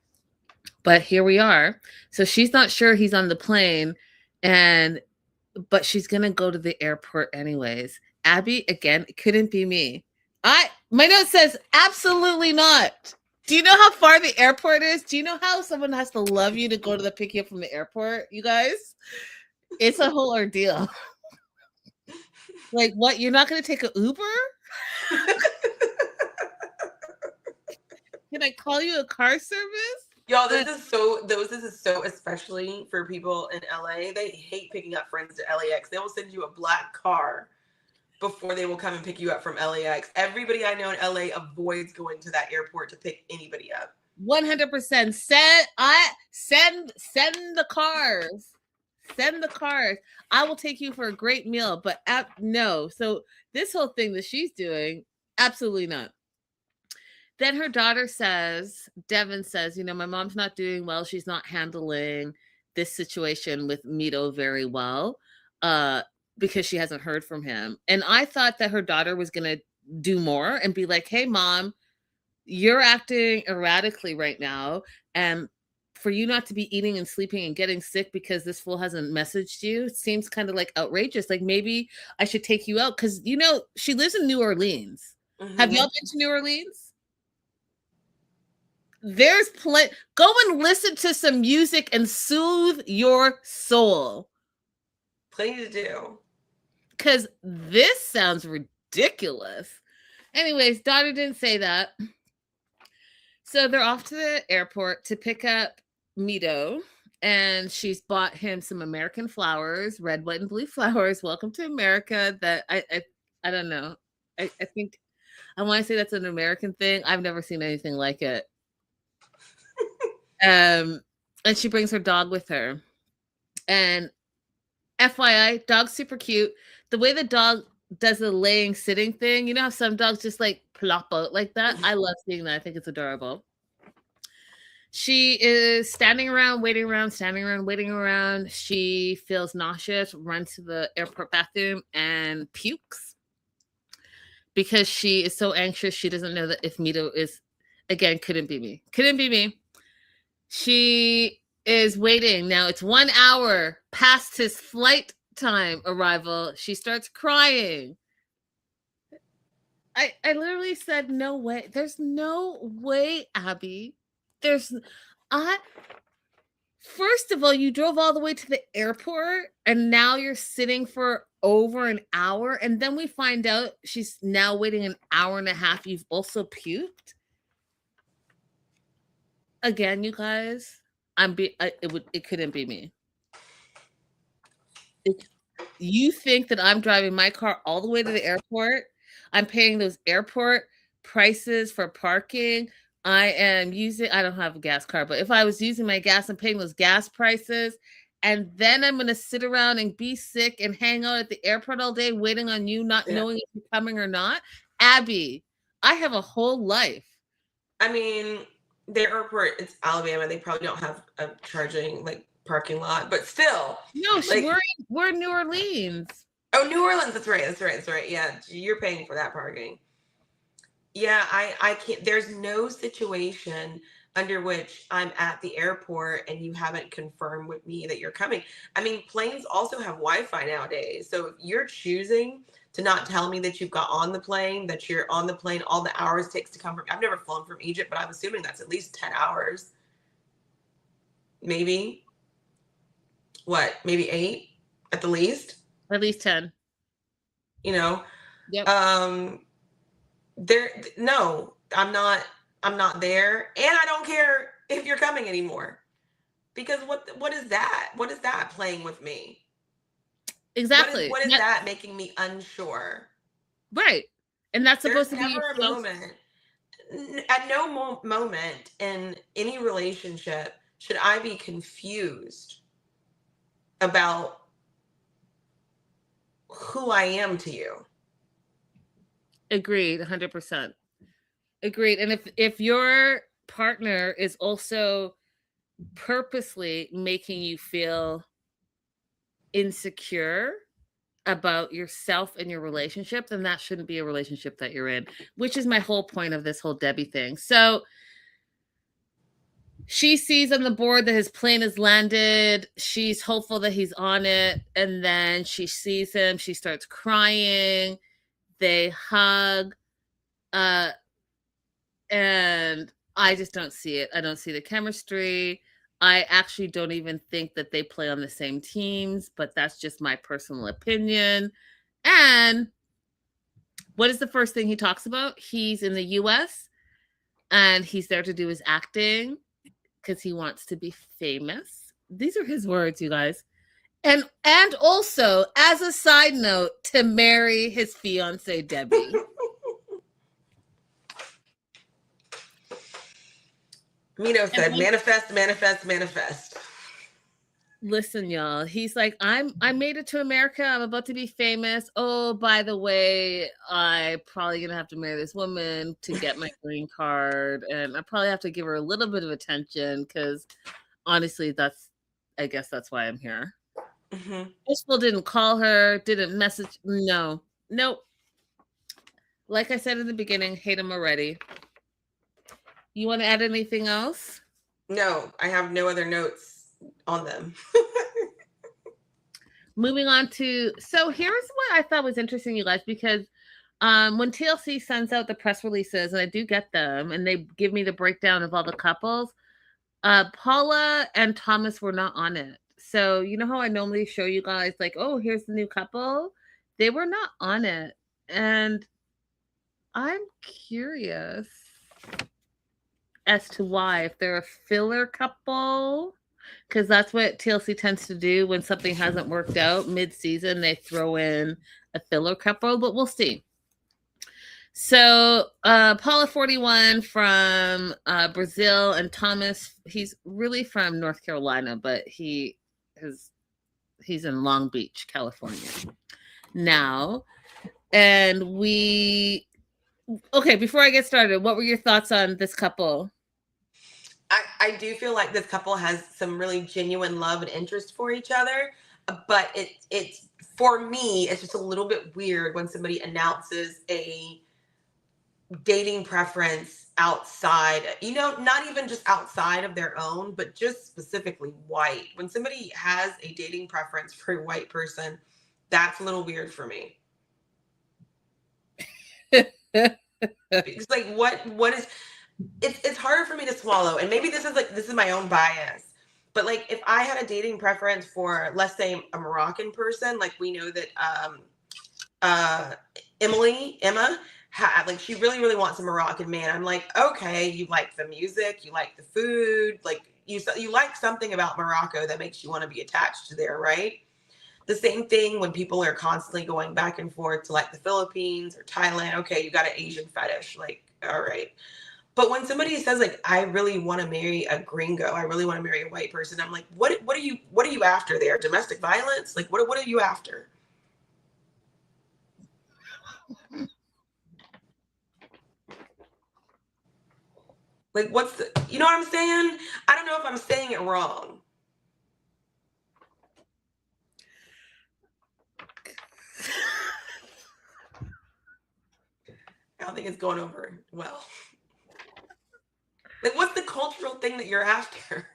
But here we are. So she's not sure he's on the plane, but she's gonna go to the airport anyways. Abby, again, it couldn't be me. My note says absolutely not. Do you know how far the airport is? Do you know how someone has to love you to go to pick you up from the airport, you guys? It's a whole ordeal. Like, what? You're not going to take an Uber? I call you a car service? Y'all, this is so especially for people in LA. They hate picking up friends to LAX. They will send you a black car before they will come and pick you up from LAX. Everybody I know in LA avoids going to that airport to pick anybody up. 100%. Send the cars. Send the cars. I will take you for a great meal, but no. So this whole thing that she's doing, absolutely not. Then her daughter says, Devin says, my mom's not doing well. She's not handling this situation with Mito very well because she hasn't heard from him. And I thought that her daughter was going to do more and be like, hey, mom, you're acting erratically right now. And for you not to be eating and sleeping and getting sick because this fool hasn't messaged you seems kind of like outrageous. Like maybe I should take you out because, she lives in New Orleans. Mm-hmm. Have y'all been to New Orleans? There's go and listen to some music and soothe your soul. Plenty to do. Because this sounds ridiculous. Anyways, daughter didn't say that. So they're off to the airport to pick up Mito. And she's bought him some American flowers, red, white, and blue flowers. Welcome to America. That I don't know. I think I want to say that's an American thing. I've never seen anything like it. And she brings her dog with her. And FYI, dog's super cute. The way the dog does the laying sitting thing, how some dogs just like plop out like that. I love seeing that. I think it's adorable. She is standing around, waiting around. She feels nauseous, runs to the airport bathroom and pukes because she is so anxious. She doesn't know that if Mito is, again, couldn't be me. She is waiting. Now it's 1 hour past his flight time arrival. She starts crying. I literally said, no way. There's no way, Abby. First of all, you drove all the way to the airport and now you're sitting for over an hour. And then we find out she's now waiting an hour and a half. You've also puked. Again, you guys, it couldn't be me. You think that I'm driving my car all the way to the airport? I'm paying those airport prices for parking. I don't have a gas car, but if I was using my gas, I'm paying those gas prices. And then I'm going to sit around and be sick and hang out at the airport all day waiting on you, not knowing if you're coming or not. Abby, I have a whole life. I mean, the airport, it's Alabama. They probably don't have a charging parking lot, but still. No, we're in New Orleans. Oh, New Orleans. That's right. Yeah, you're paying for that parking. Yeah, I can't. There's no situation under which I'm at the airport and you haven't confirmed with me that you're coming. I mean, planes also have Wi-Fi nowadays. So if you're choosing to not tell me that you've got on the plane, that you're on the plane, all the hours it takes to come from, I've never flown from Egypt, but I'm assuming that's at least 10 hours. Maybe. What? Maybe 8 at the least? At least 10. Yep. No, I'm not there. And I don't care if you're coming anymore. Because what is that? What is that playing with me? Exactly. What is that making me unsure? Right. And that's supposed to be never a moment. At no moment in any relationship should I be confused about who I am to you. Agreed, 100%. Agreed. And if your partner is also purposely making you feel insecure about yourself and your relationship, then that shouldn't be a relationship that you're in, which is my whole point of this whole Debbie thing. So she sees on the board that his plane has landed. She's hopeful that he's on it. And then she sees him. She starts crying. They hug. And I just don't see it. I don't see the chemistry. I actually don't even think that they play on the same teams, but that's just my personal opinion. And what is the first thing he talks about? He's in the US. and he's there to do his acting because he wants to be famous. These are his words, you guys. And also, as a side note, to marry his fiance Debbie. Mino said, And manifest, manifest, manifest. listen, y'all. He's like, I made it to America. I'm about to be famous. Oh, by the way, I probably gonna have to marry this woman to get my green card, and I probably have to give her a little bit of attention because honestly, I guess that's why I'm here. Mm-hmm. Crystal didn't call her, didn't message. No, nope. Like I said in the beginning, hate him already. You want to add anything else? No, I have no other notes on them. Moving on to, so here's what I thought was interesting, you guys, because when TLC sends out the press releases, and I do get them, and they give me the breakdown of all the couples, Paula and Thomas were not on it. So you know how I normally show you guys, like, oh, here's the new couple? They were not on it. And I'm curious as to why, if they're a filler couple, because that's what TLC tends to do when something hasn't worked out mid-season. They throw in a filler couple, but we'll see. So Paula 41 from Brazil, and Thomas, he's really from North Carolina, but he's in Long Beach, California now. And okay, before I get started, what were your thoughts on this couple? I do feel like this couple has some really genuine love and interest for each other, but it's for me, it's just a little bit weird when somebody announces a dating preference outside, not even just outside of their own, but just specifically white. When somebody has a dating preference for a white person, that's a little weird for me. It's like, what is, it's harder for me to swallow. And maybe this is my own bias, but like, if I had a dating preference for, let's say, a Moroccan person, like we know that Emma, like she really, really wants a Moroccan man. I'm like, okay, you like the music, you like the food, like you like something about Morocco that makes you want to be attached to there, right? The same thing when people are constantly going back and forth to like the Philippines or Thailand. Okay, you got an Asian fetish, like, all right. But when somebody says like, I really want to marry a gringo, I really want to marry a white person, I'm like, what are you after there? Domestic violence? Like, what are you after? Like, you know what I'm saying? I don't know if I'm saying it wrong. I don't think it's going over well. Like, what's the cultural thing that you're after?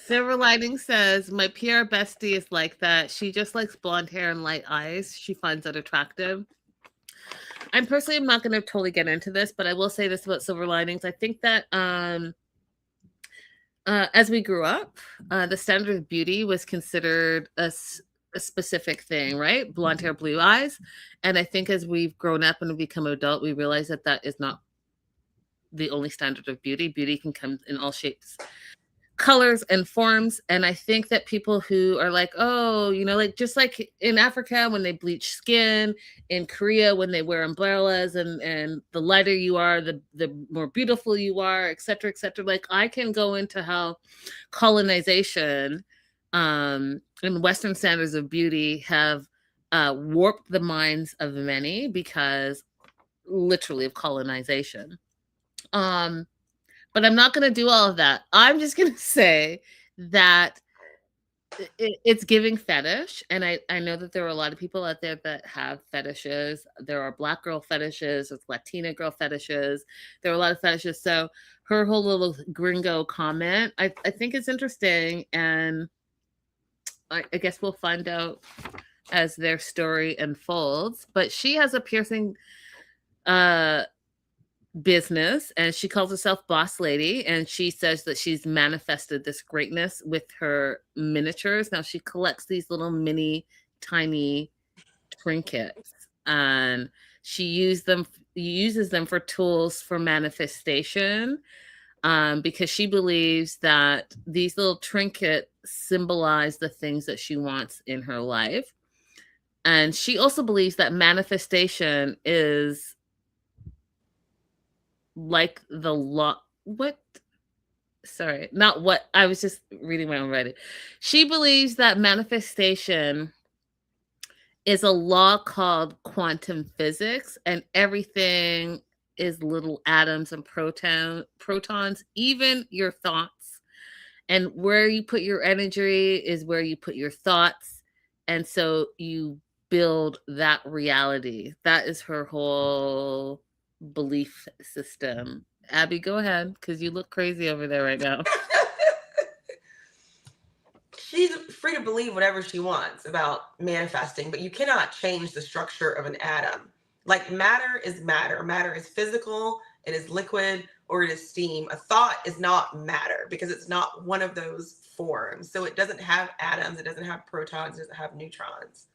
Silver Lining says, my PR bestie is like that. She just likes blonde hair and light eyes. She finds it attractive. I'm personally not going to totally get into this, but I will say this about Silver Linings. I think that as we grew up, the standard of beauty was considered a specific thing, right? Blonde hair, blue eyes. And I think as we've grown up and become adult, we realize that that is not the only standard of beauty. Beauty can come in all shapes, colors, and forms. And I think that people who are like, oh, like just like in Africa when they bleach skin, in Korea when they wear umbrellas, and the lighter you are, the more beautiful you are, et cetera, et cetera. Like, I can go into how colonization and Western standards of beauty have warped the minds of many because literally of colonization. But I'm not going to do all of that. I'm just going to say that it's giving fetish. And I know that there are a lot of people out there that have fetishes. There are Black girl fetishes, there's Latina girl fetishes. There are a lot of fetishes. So her whole little gringo comment, I think it's interesting. And I guess we'll find out as their story unfolds. But she has a piercing business, and she calls herself boss lady, and she says that she's manifested this greatness with her miniatures. Now she collects these little mini tiny trinkets, and she uses them for tools for manifestation, because she believes that these little trinkets symbolize the things that she wants in her life. And she also believes that manifestation is like the law. What? Sorry, not what. I was just reading my own writing. She believes that manifestation is a law called quantum physics, and everything is little atoms and protons, even your thoughts. And where you put your energy is where you put your thoughts. And so you build that reality. That is her whole belief system. Abby, go ahead, because you look crazy over there right now. She's free to believe whatever she wants about manifesting, but you cannot change the structure of an atom. Like matter is matter. Matter is physical, it is liquid, or it is steam. A thought is not matter because it's not one of those forms. So it doesn't have atoms, it doesn't have protons, it doesn't have neutrons.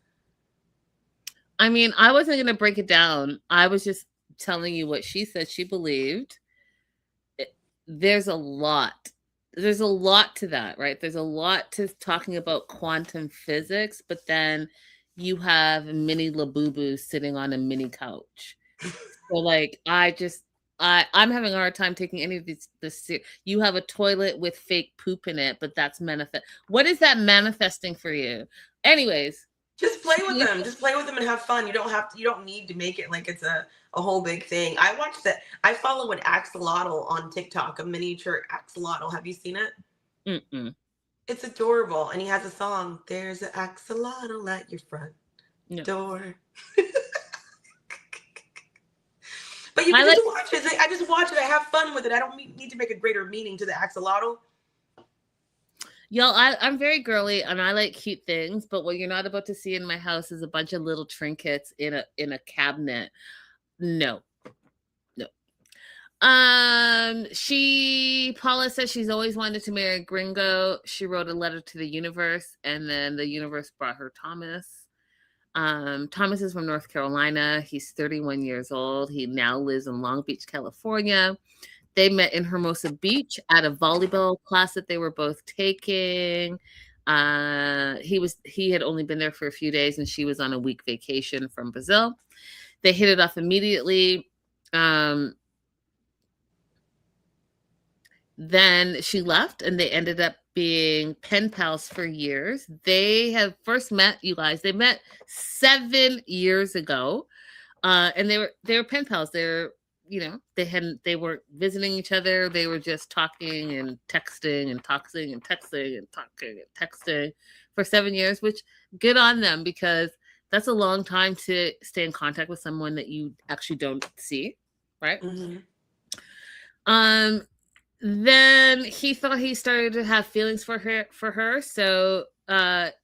I mean, I wasn't going to break it down. I was just telling you what she said she believed. There's a lot. There's a lot to that, right? There's a lot to talking about quantum physics, but then you have mini Labubu sitting on a mini couch. So like I'm having a hard time taking any of this. You have a toilet with fake poop in it, but that's manifest. What is that manifesting for you? Anyways, just play with them. Just play with them and have fun. You don't need to make it like it's a whole big thing. I follow an axolotl on TikTok, a miniature axolotl. Have you seen it? Mm-mm. It's adorable. And he has a song. There's an axolotl at your front door. But you can just watch it. I just watch it. I have fun with it. I don't need to make a greater meaning to the axolotl. Y'all, I'm very girly and I like cute things, but what you're not about to see in my house is a bunch of little trinkets in a cabinet. No. Paula says she's always wanted to marry a gringo. She wrote a letter to the universe, and then the universe brought her Thomas. Thomas is from North Carolina. He's 31 years old. He now lives in Long Beach, California. They met in Hermosa Beach at a volleyball class that they were both taking. He had only been there for a few days, and she was on a week vacation from Brazil. They hit it off immediately. Then she left, and they ended up being pen pals for years. They have first met, you guys. They met 7 years ago, and they were pen pals. They weren't visiting each other. They were just talking and texting and talking and texting and talking and texting for 7 years, which good on them, because that's a long time to stay in contact with someone that you actually don't see, right? Mm-hmm. Then he thought he started to have feelings for her. So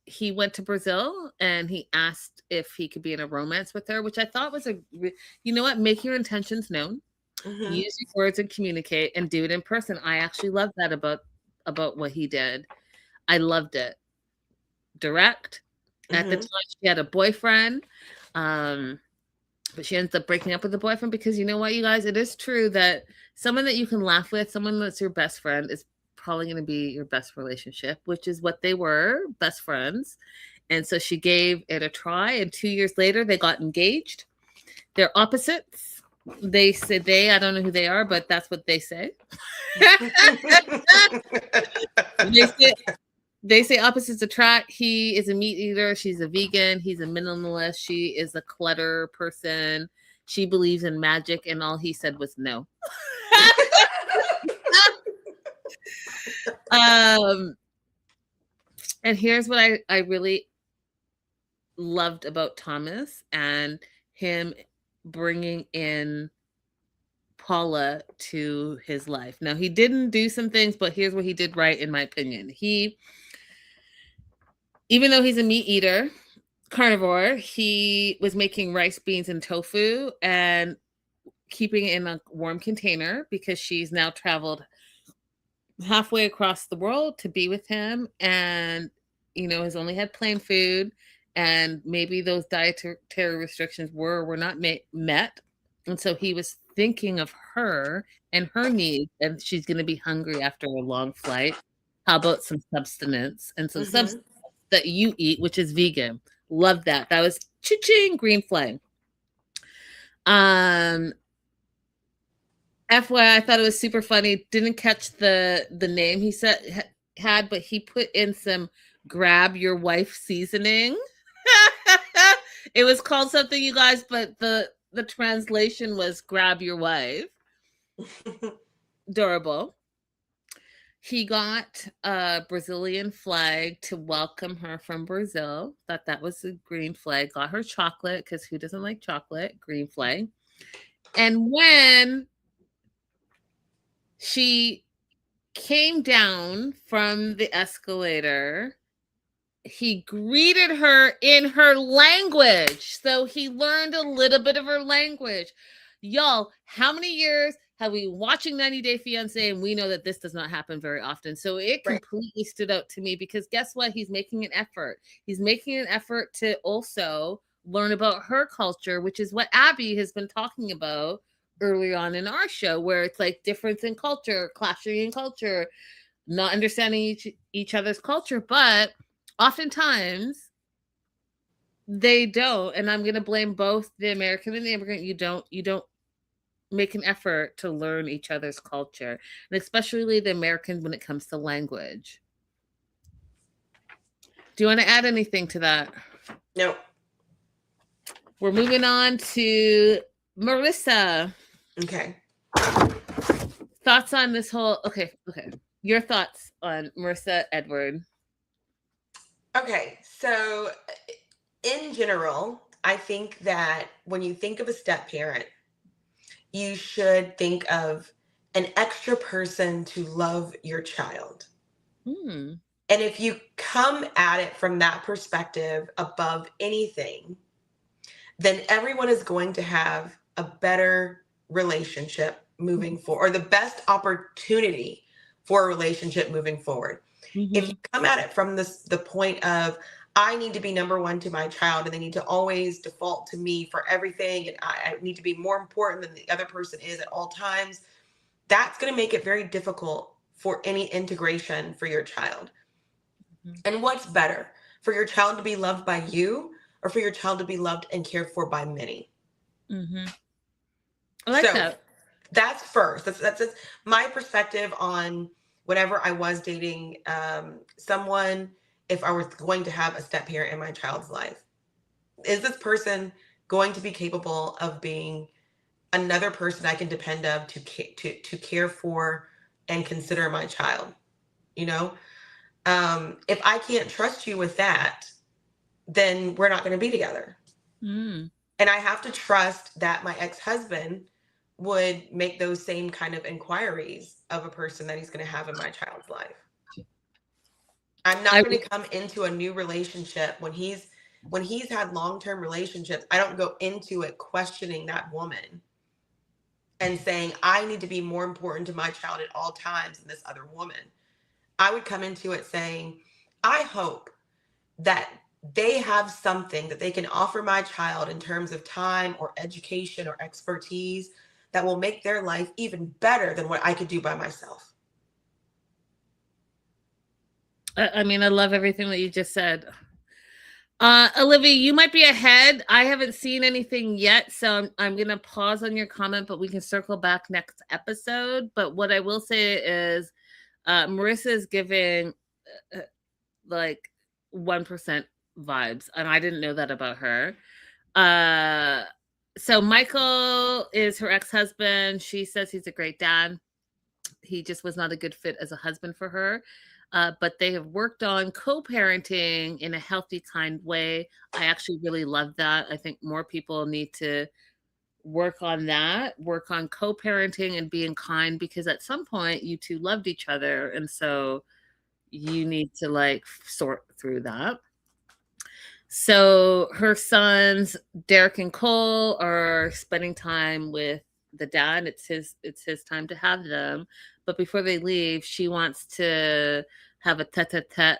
he went to Brazil and he asked if he could be in a romance with her, which I thought was you know what? Make your intentions known. Mm-hmm. Use your words and communicate, and do it in person. I actually love that about what he did. I loved it. Direct. Mm-hmm. At the time, she had a boyfriend. But she ends up breaking up with the boyfriend because, you know what, you guys, it is true that someone that you can laugh with, someone that's your best friend, is probably going to be your best relationship, which is what they were, best friends. And so she gave it a try, and 2 years later, they got engaged. They're opposites. They say I don't know who they are, but that's what they say. They say opposites attract. He is a meat eater. She's a vegan. He's a minimalist. She is a clutter person. She believes in magic, and all he said was no. And here's what I really loved about Thomas and him bringing in Paula to his life. Now, he didn't do some things, but here's what he did right, in my opinion. Even though he's a meat eater, carnivore, he was making rice, beans, and tofu. And keeping it in a warm container because she's now traveled halfway across the world to be with him, and has only had plain food, and maybe those dietary restrictions were not met, and so he was thinking of her and her needs, and she's going to be hungry after a long flight. How about some substance and some substance that you eat, which is vegan? Love that. That was cha-ching, green flag. FYI, I thought it was super funny. Didn't catch the name he said had, but he put in some grab your wife seasoning. It was called something, you guys, but the translation was grab your wife. Adorable. He got a Brazilian flag to welcome her from Brazil. Thought that was a green flag. Got her chocolate, because who doesn't like chocolate? Green flag. And when she came down from the escalator, he greeted her in her language. So he learned a little bit of her language. Y'all, how many years have we watching 90 Day Fiance, and we know that this does not happen very often. So it completely stood out to me, because guess what? He's making an effort. He's making an effort to also learn about her culture, which is what Abby has been talking about early on in our show, where it's like difference in culture, clashing in culture, not understanding each other's culture. But oftentimes they don't, and I'm going to blame both the American and the immigrant. You don't make an effort to learn each other's culture, and especially the Americans when it comes to language. Do you want to add anything to that? No. We're moving on to Marissa. Okay. Thoughts on this whole, okay. Your thoughts on Marissa Edward. Okay, so in general, I think that when you think of a step parent, you should think of an extra person to love your child. And if you come at it from that perspective above anything, then everyone is going to have a better relationship moving forward, or the best opportunity for a relationship moving forward. If you come at it from the point of, I need to be number one to my child, and they need to always default to me for everything, and I need to be more important than the other person is at all times, that's going to make it very difficult for any integration for your child. And what's better, for your child to be loved by you, or for your child to be loved and cared for by many? I like that. That's first. That's my perspective on whenever I was dating someone. If I was going to have a step parent in my child's life, is this person going to be capable of being another person I can depend on to care for and consider my child? If I can't trust you with that, then we're not going to be together. And I have to trust that my ex-husband would make those same kind of inquiries of a person that he's going to have in my child's life. I'm not going to come into a new relationship when he's had long-term relationships. I don't go into it questioning that woman and saying, I need to be more important to my child at all times than this other woman. I would come into it saying, I hope that they have something that they can offer my child in terms of time or education or expertise that will make their life even better than what I could do by myself. I mean, I love everything that you just said. Olivia, you might be ahead. I haven't seen anything yet, so I'm going to pause on your comment, but we can circle back next episode. But what I will say is Marissa is giving like 1% vibes, and I didn't know that about her. So Michael is her ex-husband. She says he's a great dad. He just was not a good fit as a husband for her. But they have worked on co-parenting in a healthy, kind way. I actually really love that. I think more people need to work on that, work on co-parenting and being kind, because at some point you two loved each other. And so you need to like sort through that. So her sons, Derek and Cole, are spending time with the dad. It's his time to have them. But before they leave, she wants to have a tete-a-tete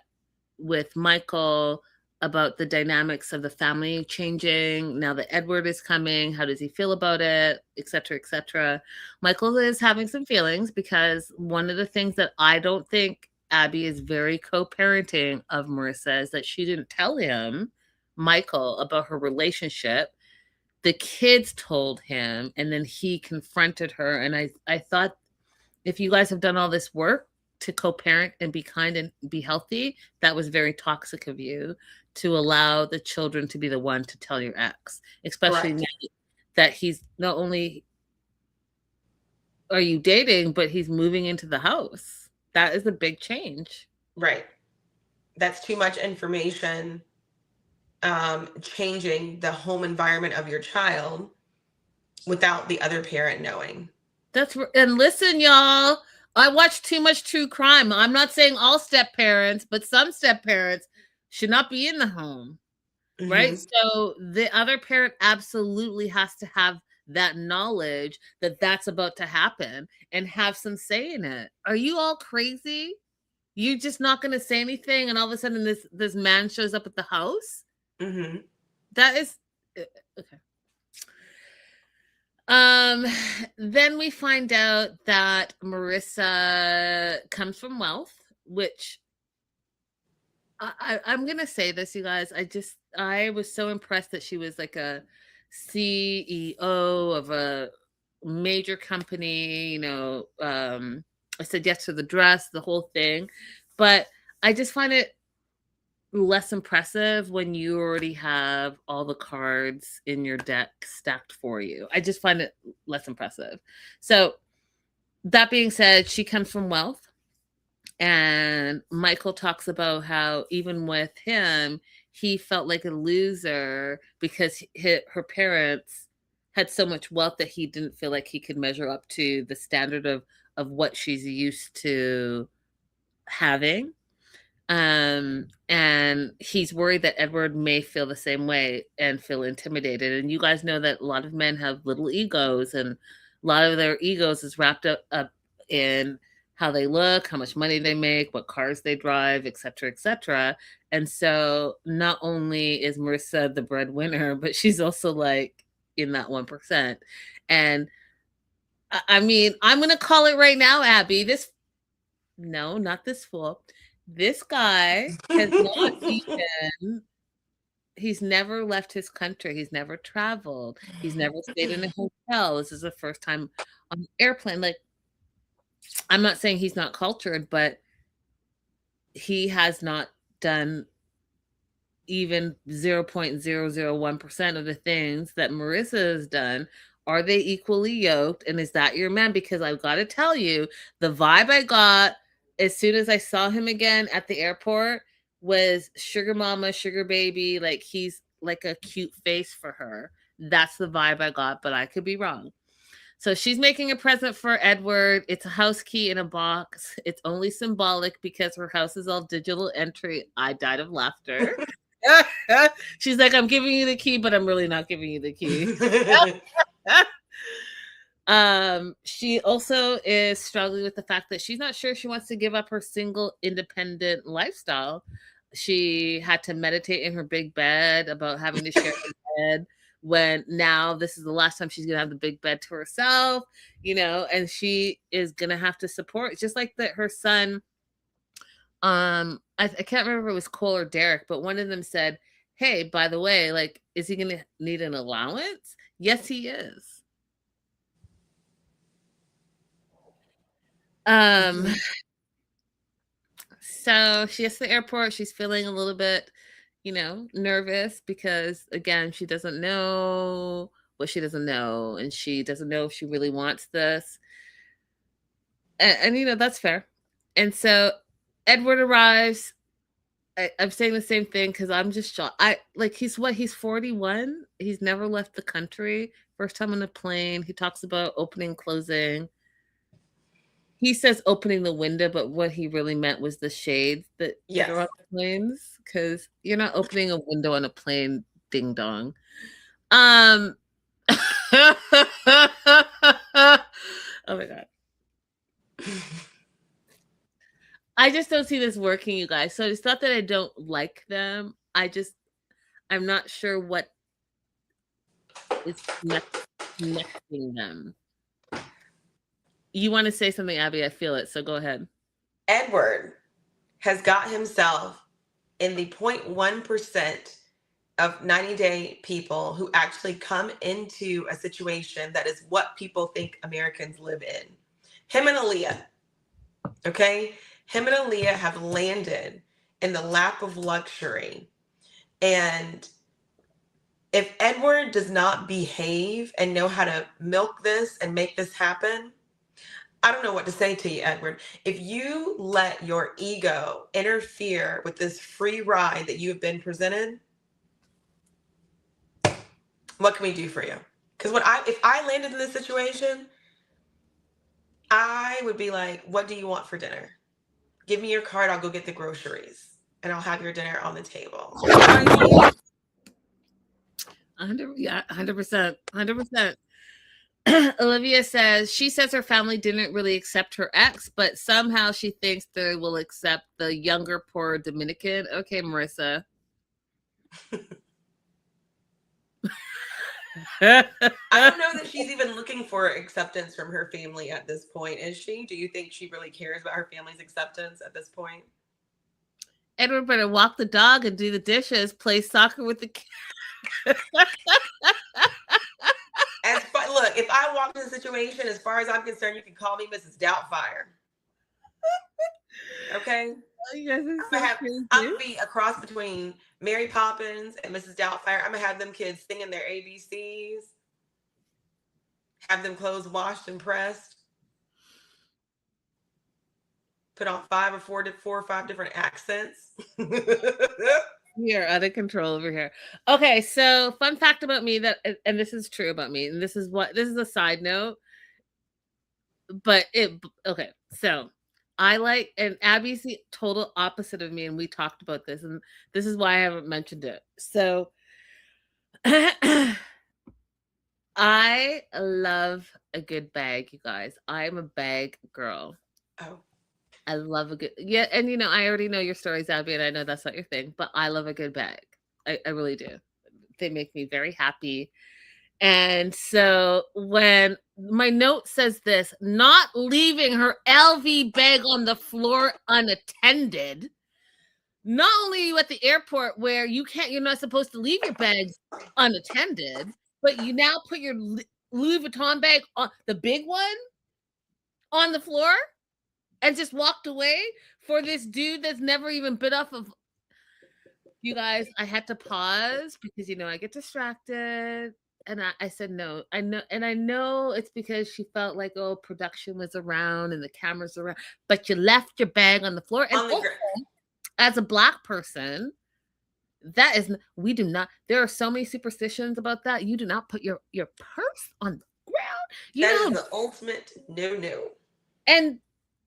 with Michael about the dynamics of the family changing now that Edward is coming. How does he feel about it, etc., etc. Michael is having some feelings because one of the things that I don't think Abby is very co-parenting of Marissa is that she didn't tell him, Michael, about her relationship. The kids told him, and then he confronted her. And I thought, if you guys have done all this work to co-parent and be kind and be healthy, that was very toxic of you to allow the children to be the one to tell your ex, especially now that he's not only are you dating, but he's moving into the house. That is a big change. Right. That's too much information, changing the home environment of your child without the other parent knowing. And listen, y'all, I watch too much true crime. I'm not saying all step parents, but some step parents should not be in the home, right? So the other parent absolutely has to have that knowledge that that's about to happen and have some say in it. Are you all crazy? You just not going to say anything, and all of a sudden this man shows up at the house? That is okay. Then we find out that Marissa comes from wealth, which I'm gonna say this, you guys. I was so impressed that she was like a CEO of a major company. I said yes to the dress, the whole thing, but I just find it less impressive when you already have all the cards in your deck stacked for you. I just find it less impressive. So that being said, she comes from wealth, and Michael talks about how even with him, he felt like a loser because her parents had so much wealth that he didn't feel like he could measure up to the standard of what she's used to having. And he's worried that Edward may feel the same way and feel intimidated. And you guys know that a lot of men have little egos, and a lot of their egos is wrapped up in how they look, how much money they make, what cars they drive, etc., etc. And so not only is Marissa the breadwinner, but she's also like in that 1%. And I mean, I'm going to call it right now, Abby. No, not this fool. This guy has not even, he's never left his country. He's never traveled. He's never stayed in a hotel. This is the first time on an airplane. Like, I'm not saying he's not cultured, but he has not done even 0.001% of the things that Marissa has done. Are they equally yoked? And is that your man? Because I've got to tell you, the vibe I got as soon as I saw him again at the airport was sugar mama, sugar baby. Like, he's like a cute face for her. That's the vibe I got, but I could be wrong. So she's making a present for Edward. It's a house key in a box. It's only symbolic because her house is all digital entry. I died of laughter. She's like, I'm giving you the key, but I'm really not giving you the key. She also is struggling with the fact that she's not sure she wants to give up her single independent lifestyle. She had to meditate in her big bed about having to share her bed, when now this is the last time she's gonna have the big bed to herself, and she is gonna have to support, just like that her son, I can't remember if it was Cole or Derek, but one of them said, hey, by the way, like, is he gonna need an allowance? Yes, he is. So she gets to the airport. She's feeling a little bit, nervous because, again, she doesn't know what she doesn't know, and she doesn't know if she really wants this. And that's fair. And so Edward arrives. I'm saying the same thing because I'm just shocked. He's 41. He's never left the country. First time on a plane. He talks about opening, closing. He says opening the window, but what he really meant was the shades that are on the planes, because you're not opening a window on a plane, ding dong. Oh my god. I just don't see this working, you guys. So it's not that I don't like them. I'm not sure what is connecting them. You want to say something, Abby? I feel it. So go ahead. Edward has got himself in the 0.1% of 90-day people who actually come into a situation that is what people think Americans live in. Him and Aaliyah, okay? Him and Aaliyah have landed in the lap of luxury. And if Edward does not behave and know how to milk this and make this happen, I don't know what to say to you, Edward. If you let your ego interfere with this free ride that you have been presented, what can we do for you? Because if I landed in this situation, I would be like, what do you want for dinner? Give me your card, I'll go get the groceries, and I'll have your dinner on the table. You know what I mean? 100%. 100%. Olivia says she says her family didn't really accept her ex, but somehow she thinks they will accept the younger, poor Dominican. Okay, Marissa. I don't know that she's even looking for acceptance from her family at this point, is she? Do you think she really cares about her family's acceptance at this point? Edward better walk the dog and do the dishes, play soccer with the kids. Look, if I walk in the situation, as far as I'm concerned, you can call me Mrs. Doubtfire. Okay? Oh, you guys are so I'm going to be a cross between Mary Poppins and Mrs. Doubtfire. I'm going to have them kids singing their ABCs. Have them clothes washed and pressed. Put on 4 or 5 different accents. We are out of control over here. Okay, so fun fact about me and this is true about me, and this is a side note, but okay, so I like, and Abby's the total opposite of me, and we talked about this, and this is why I haven't mentioned it. So I love a good bag, you guys. I'm a bag girl. Oh. I love a good, yeah, and I already know your stories, Abby, and I know that's not your thing, but I love a good bag. I really do. They make me very happy. And so when my note says this, not leaving her LV bag on the floor unattended. Not only are you at the airport where you're not supposed to leave your bags unattended, but you now put your Louis Vuitton bag, on the big one, on the floor, and just walked away for this dude that's never even bit off of. You guys, I had to pause because I get distracted, and I said no. I know it's because she felt like production was around and the cameras around, but you left your bag on the floor. And also, as a Black person, we do not. There are so many superstitions about that. You do not put your purse on the ground. That is the ultimate no. And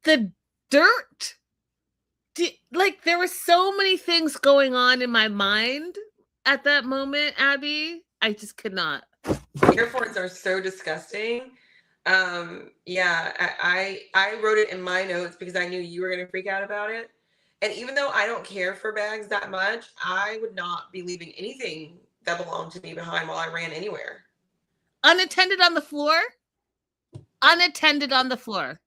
the dirt. There were so many things going on in my mind at that moment, Abby. I just could not. Airports are so disgusting. Yeah, I wrote it in my notes because I knew you were going to freak out about it. And even though I don't care for bags that much, I would not be leaving anything that belonged to me behind while I ran anywhere. Unattended on the floor? Unattended on the floor.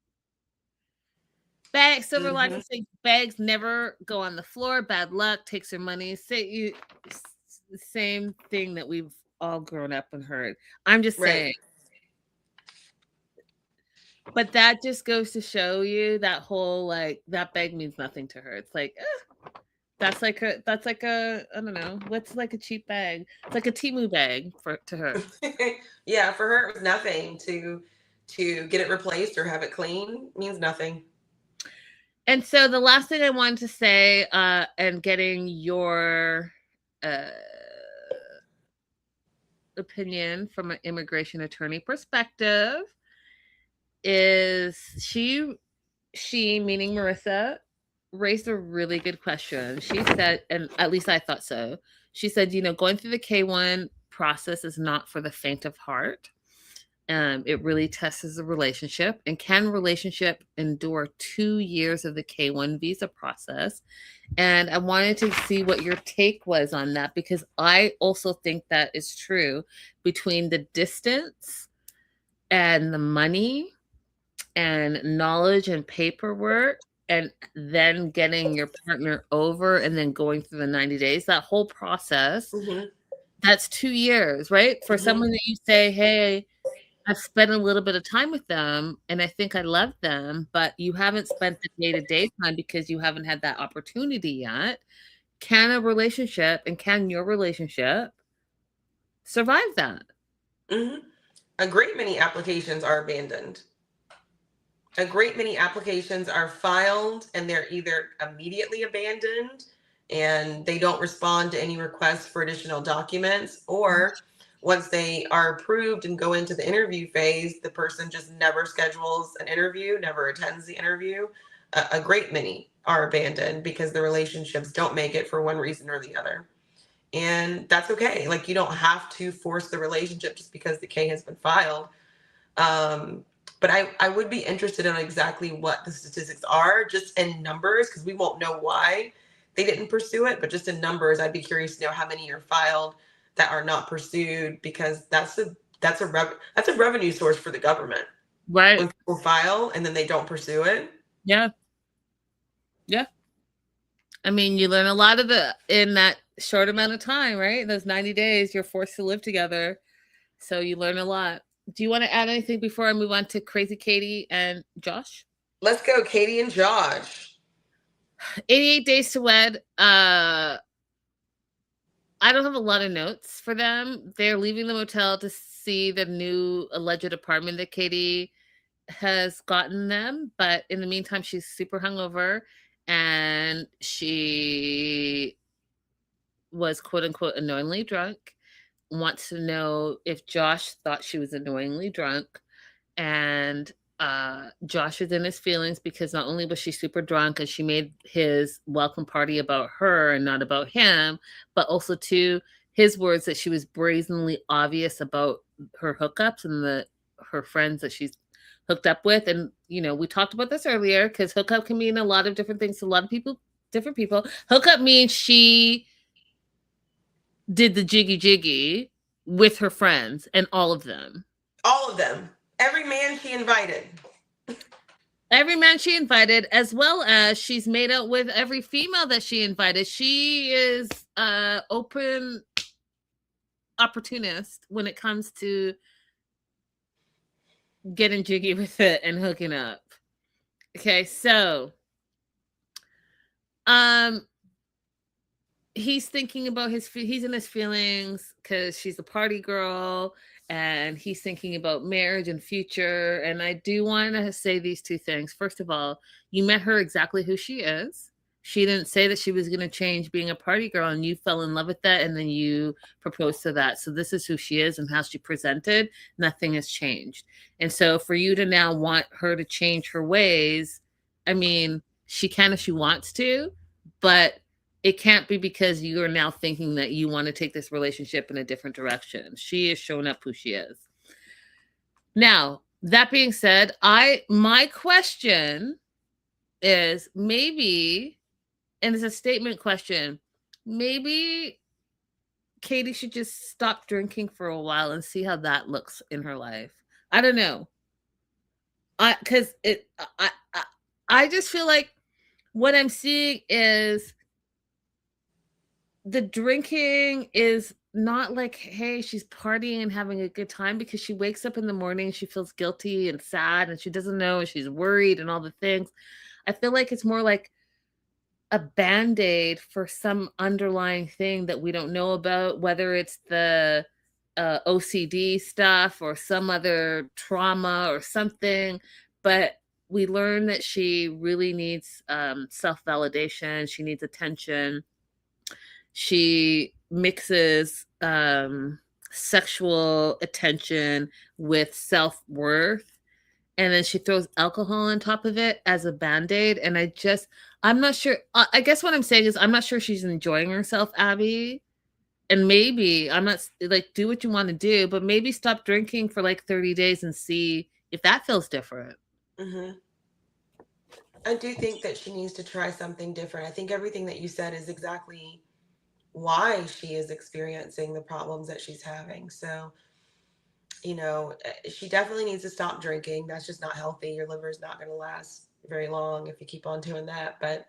Bags, Silver Lining say bags never go on the floor. Bad luck, takes your money. Same thing that we've all grown up and heard. I'm just saying. But that just goes to show you that whole that bag means nothing to her. It's that's like a I don't know, what's like a cheap bag? It's like a Temu bag to her. Yeah, for her it was nothing. To get it replaced or have it clean means nothing. And so the last thing I wanted to say, and getting your opinion from an immigration attorney perspective, is she meaning Marissa raised a really good question. She said, and at least I thought so, she said, going through the K1 process is not for the faint of heart. It really tests the relationship. And can relationship endure 2 years of the K1 visa process? And I wanted to see what your take was on that, because I also think that is true between the distance and the money and knowledge and paperwork, and then getting your partner over and then going through the 90 days, that whole process, Mm-hmm. that's 2 years, right? For Mm-hmm. someone that you say, hey, I've spent a little bit of time with them and I think I love them, but you haven't spent the day-to-day time because you haven't had that opportunity yet. Can a relationship and can your relationship survive that? Mm-hmm. A great many applications are abandoned. A great many applications are filed and they're either immediately abandoned and they don't respond to any requests for additional documents, or once they are approved and go into the interview phase, the person just never schedules an interview, never attends the interview. A great many are abandoned because the relationships don't make it for one reason or the other. And that's okay. Like, you don't have to force the relationship just because the K has been filed. But I would be interested in exactly what the statistics are, just in numbers, because we won't know why they didn't pursue it. But just in numbers, I'd be curious to know how many are filed that are not pursued, because that's a revenue source for the government Right. when people file and then they don't pursue it. Yeah. Yeah. I mean, you learn a lot in that short amount of time, right? Those 90 days, you're forced to live together. So you learn a lot. Do you want to add anything before I move on to Crazy Katie and Josh? Let's go, Katie and Josh. 88 Days to Wed. I don't have a lot of notes for them. They're leaving the motel to see the new alleged apartment that Katie has gotten them. But in the meantime, she's super hungover and she was quote unquote annoyingly drunk. Wants to know if Josh thought she was annoyingly drunk. And Josh is in his feelings because not only was she super drunk and she made his welcome party about her and not about him, but also to his words that she was brazenly obvious about her hookups and her friends that she's hooked up with. And we talked about this earlier, because hookup can mean a lot of different things to a lot of people, different people. Hookup means she did the jiggy with her friends, and all of them. All of them. Every man she invited. Every man she invited, as well as she's made out with every female that she invited. She is open opportunist when it comes to getting jiggy with it and hooking up. Okay, so he's thinking about he's in his feelings because she's a party girl, and he's thinking about marriage and future. And I do want to say these two things. First of all, you met her exactly who she is. She didn't say that she was going to change being a party girl, and you fell in love with that, and then you proposed to that. So this is who she is and how she presented. Nothing has changed. And so for you to now want her to change her ways, I mean, she can if she wants to, but it can't be because you are now thinking that you want to take this relationship in a different direction. She is showing up who she is. Now, that being said, my question is, maybe, and it's a statement question, maybe Katie should just stop drinking for a while and see how that looks in her life. I don't know. I just feel like what I'm seeing is the drinking is not like, hey, she's partying and having a good time, because she wakes up in the morning, she feels guilty and sad and she doesn't know, and she's worried and all the things. I feel like it's more like a band-aid for some underlying thing that we don't know about, whether it's the OCD stuff or some other trauma or something. But we learn that she really needs self-validation. She needs attention. She mixes sexual attention with self-worth, and then she throws alcohol on top of it as a band-aid. And I'm not sure. I guess what I'm saying is, I'm not sure she's enjoying herself, Abby. And maybe I'm not like do what you want to do, but maybe stop drinking for like 30 days and see if that feels different. Hmm. I do think that she needs to try something different. I think everything that you said is exactly why she is experiencing the problems that she's having. So, she definitely needs to stop drinking. That's just not healthy. Your liver is not going to last very long if you keep on doing that. But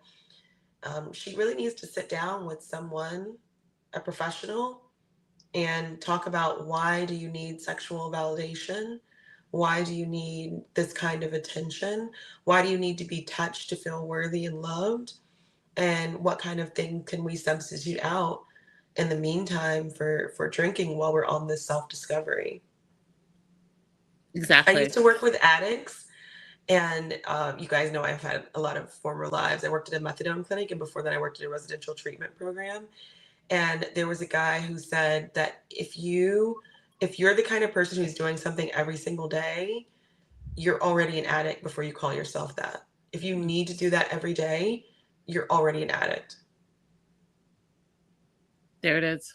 she really needs to sit down with someone, a professional, and talk about why do you need sexual validation? Why do you need this kind of attention? Why do you need to be touched to feel worthy and loved? And what kind of thing can we substitute out in the meantime for drinking while we're on this self-discovery? I used Exactly. to work with addicts, and you guys know I've had a lot of former lives. I worked at a methadone clinic, and before that, I worked at a residential treatment program. And there was a guy who said that if you're the kind of person who's doing something every single day, you're already an addict before you call yourself that. If you need to do that every day, you're already an addict. There it is.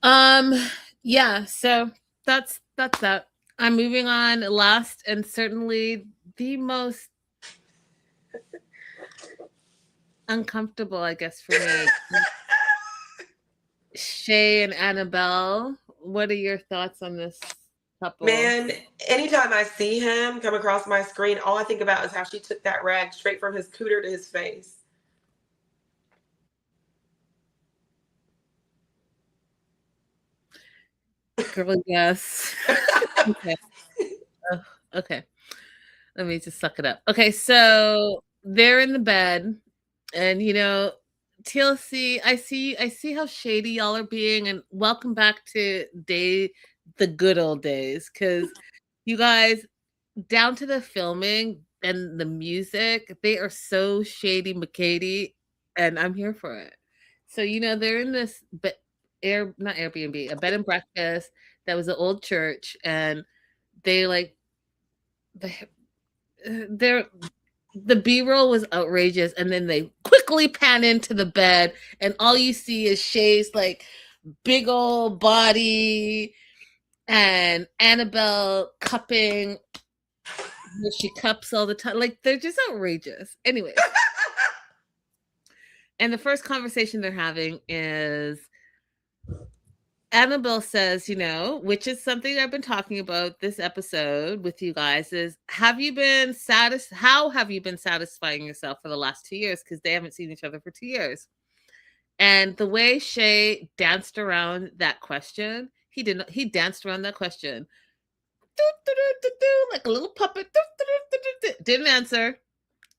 Um, yeah, so that's that. I'm moving on. Last and certainly the most uncomfortable, I guess, for me. Shay and Annabelle. What are your thoughts on this couple? Man, anytime I see him come across my screen, all I think about is how she took that rag straight from his cooter to his face. Girl, yes. Okay. Ugh, okay. Let me just suck it up. Okay, so they're in the bed, and TLC, I see how shady y'all are being, and welcome back to the good old days, because you guys, down to the filming and the music, they are so shady McCady, and I'm here for it. So they're in this not Airbnb, a bed and breakfast that was an old church, and they like they they're the B-roll was outrageous, and then they quickly pan into the bed, and all you see is Shay's like big old body and Annabelle cupping where she cups all the time. Like they're just outrageous. Anyways, and the first conversation they're having is Annabelle says, which is something I've been talking about this episode with you guys, is how have you been satisfying yourself for the last 2 years? Because they haven't seen each other for 2 years. And the way Shay danced around that question, he danced around that question. Like a little puppet. Didn't answer.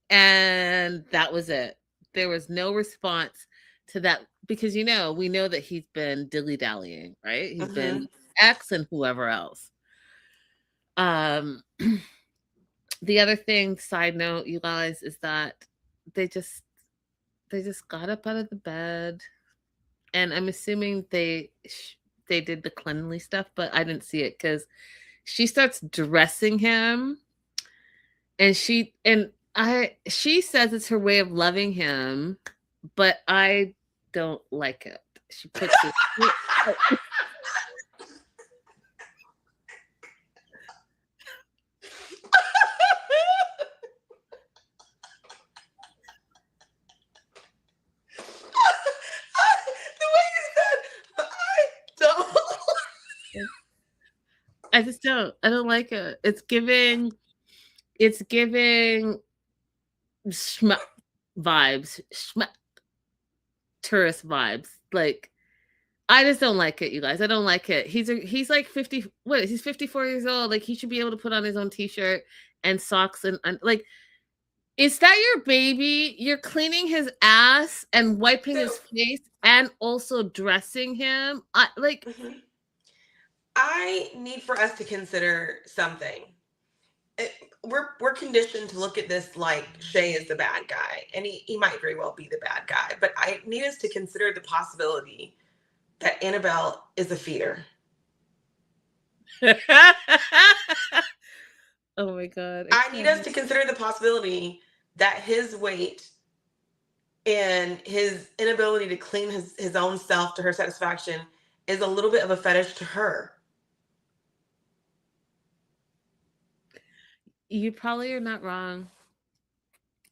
And that was it. There was no response to that, because we know that he's been dilly-dallying, right? He's been X and whoever else. The other thing, side note, you guys, is that they just got up out of the bed, and I'm assuming they did the cleanly stuff, but I didn't see it because she starts dressing him, and she says it's her way of loving him, but I don't like it. She puts it. The way you said, I don't. I just don't. I don't like it. It's giving schmuck vibes, schmuck tourist vibes. Like I just don't like it, you guys. I don't like it. He's like 50. What is he's 54 years old? Like he should be able to put on his own t-shirt and socks and like. Is that your baby? You're cleaning his ass and wiping his face and also dressing him. I need for us to consider something. We're conditioned to look at this like Shay is the bad guy, and he might very well be the bad guy. But I need us to consider the possibility that Annabelle is a feeder. Oh my God. I need us to consider the possibility that his weight and his inability to clean his own self to her satisfaction is a little bit of a fetish to her. You probably are not wrong.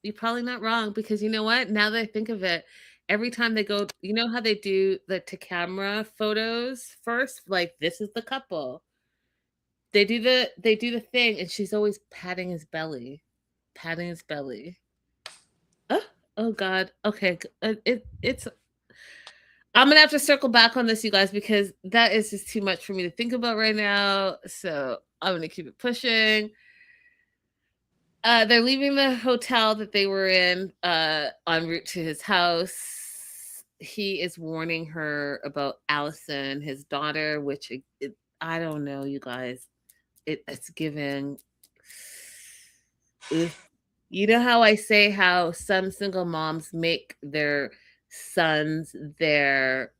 You're probably not wrong because you know what? Now that I think of it, every time they go, you know how they do the to camera photos first? Like this is the couple. They do the thing and she's always patting his belly. Patting his belly. Oh, oh God. Okay. It's I'm gonna have to circle back on this, you guys, because that is just too much for me to think about right now. So I'm gonna keep it pushing. They're leaving the hotel that they were in en route to his house. He is warning her about Allison, his daughter, which I don't know, you guys. It's given. Ugh. You know how I say how some single moms make their sons their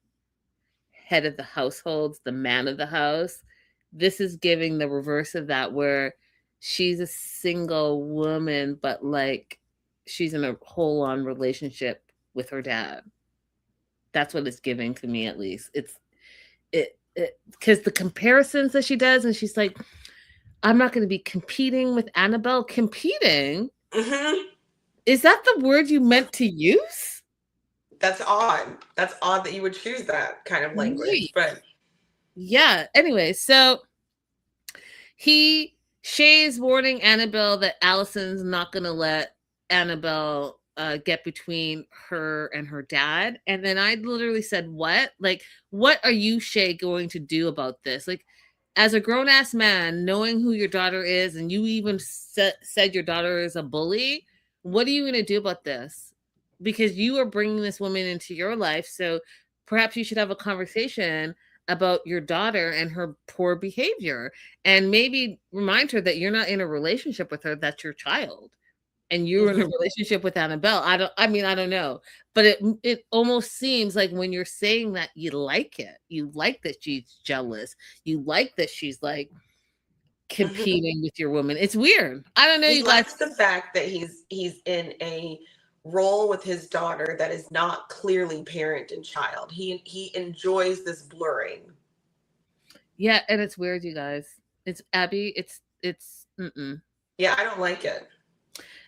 head of the households, the man of the house. This is giving the reverse of that, where she's a single woman, but like she's in a whole on relationship with her dad. That's what it's giving to me, at least. It because the comparisons that she does, and she's like, I'm not going to be competing with Annabelle. Competing? Mm-hmm. Is that the word you meant to use? That's odd. That's odd that you would choose that kind of language. Right. But yeah. Anyway, so Shay is warning Annabelle that Allison's not going to let Annabelle get between her and her dad. And then I literally said, what? Like, what are you, Shay, going to do about this? Like, as a grown-ass man, knowing who your daughter is, and you even said your daughter is a bully, what are you going to do about this? Because you are bringing this woman into your life. So perhaps you should have a conversation about your daughter and her poor behavior, and maybe remind her that you're not in a relationship with her, that's your child, and you're in a relationship with Annabelle. I don't know, but it almost seems like when you're saying that, you like it. You like that she's jealous. You like that she's like competing with your woman. It's weird. I don't know, he you guys. likes the fact that he's in a role with his daughter that is not clearly parent and child. He enjoys this blurring. Yeah, and it's weird, you guys. It's Abby. It's Yeah, I don't like it.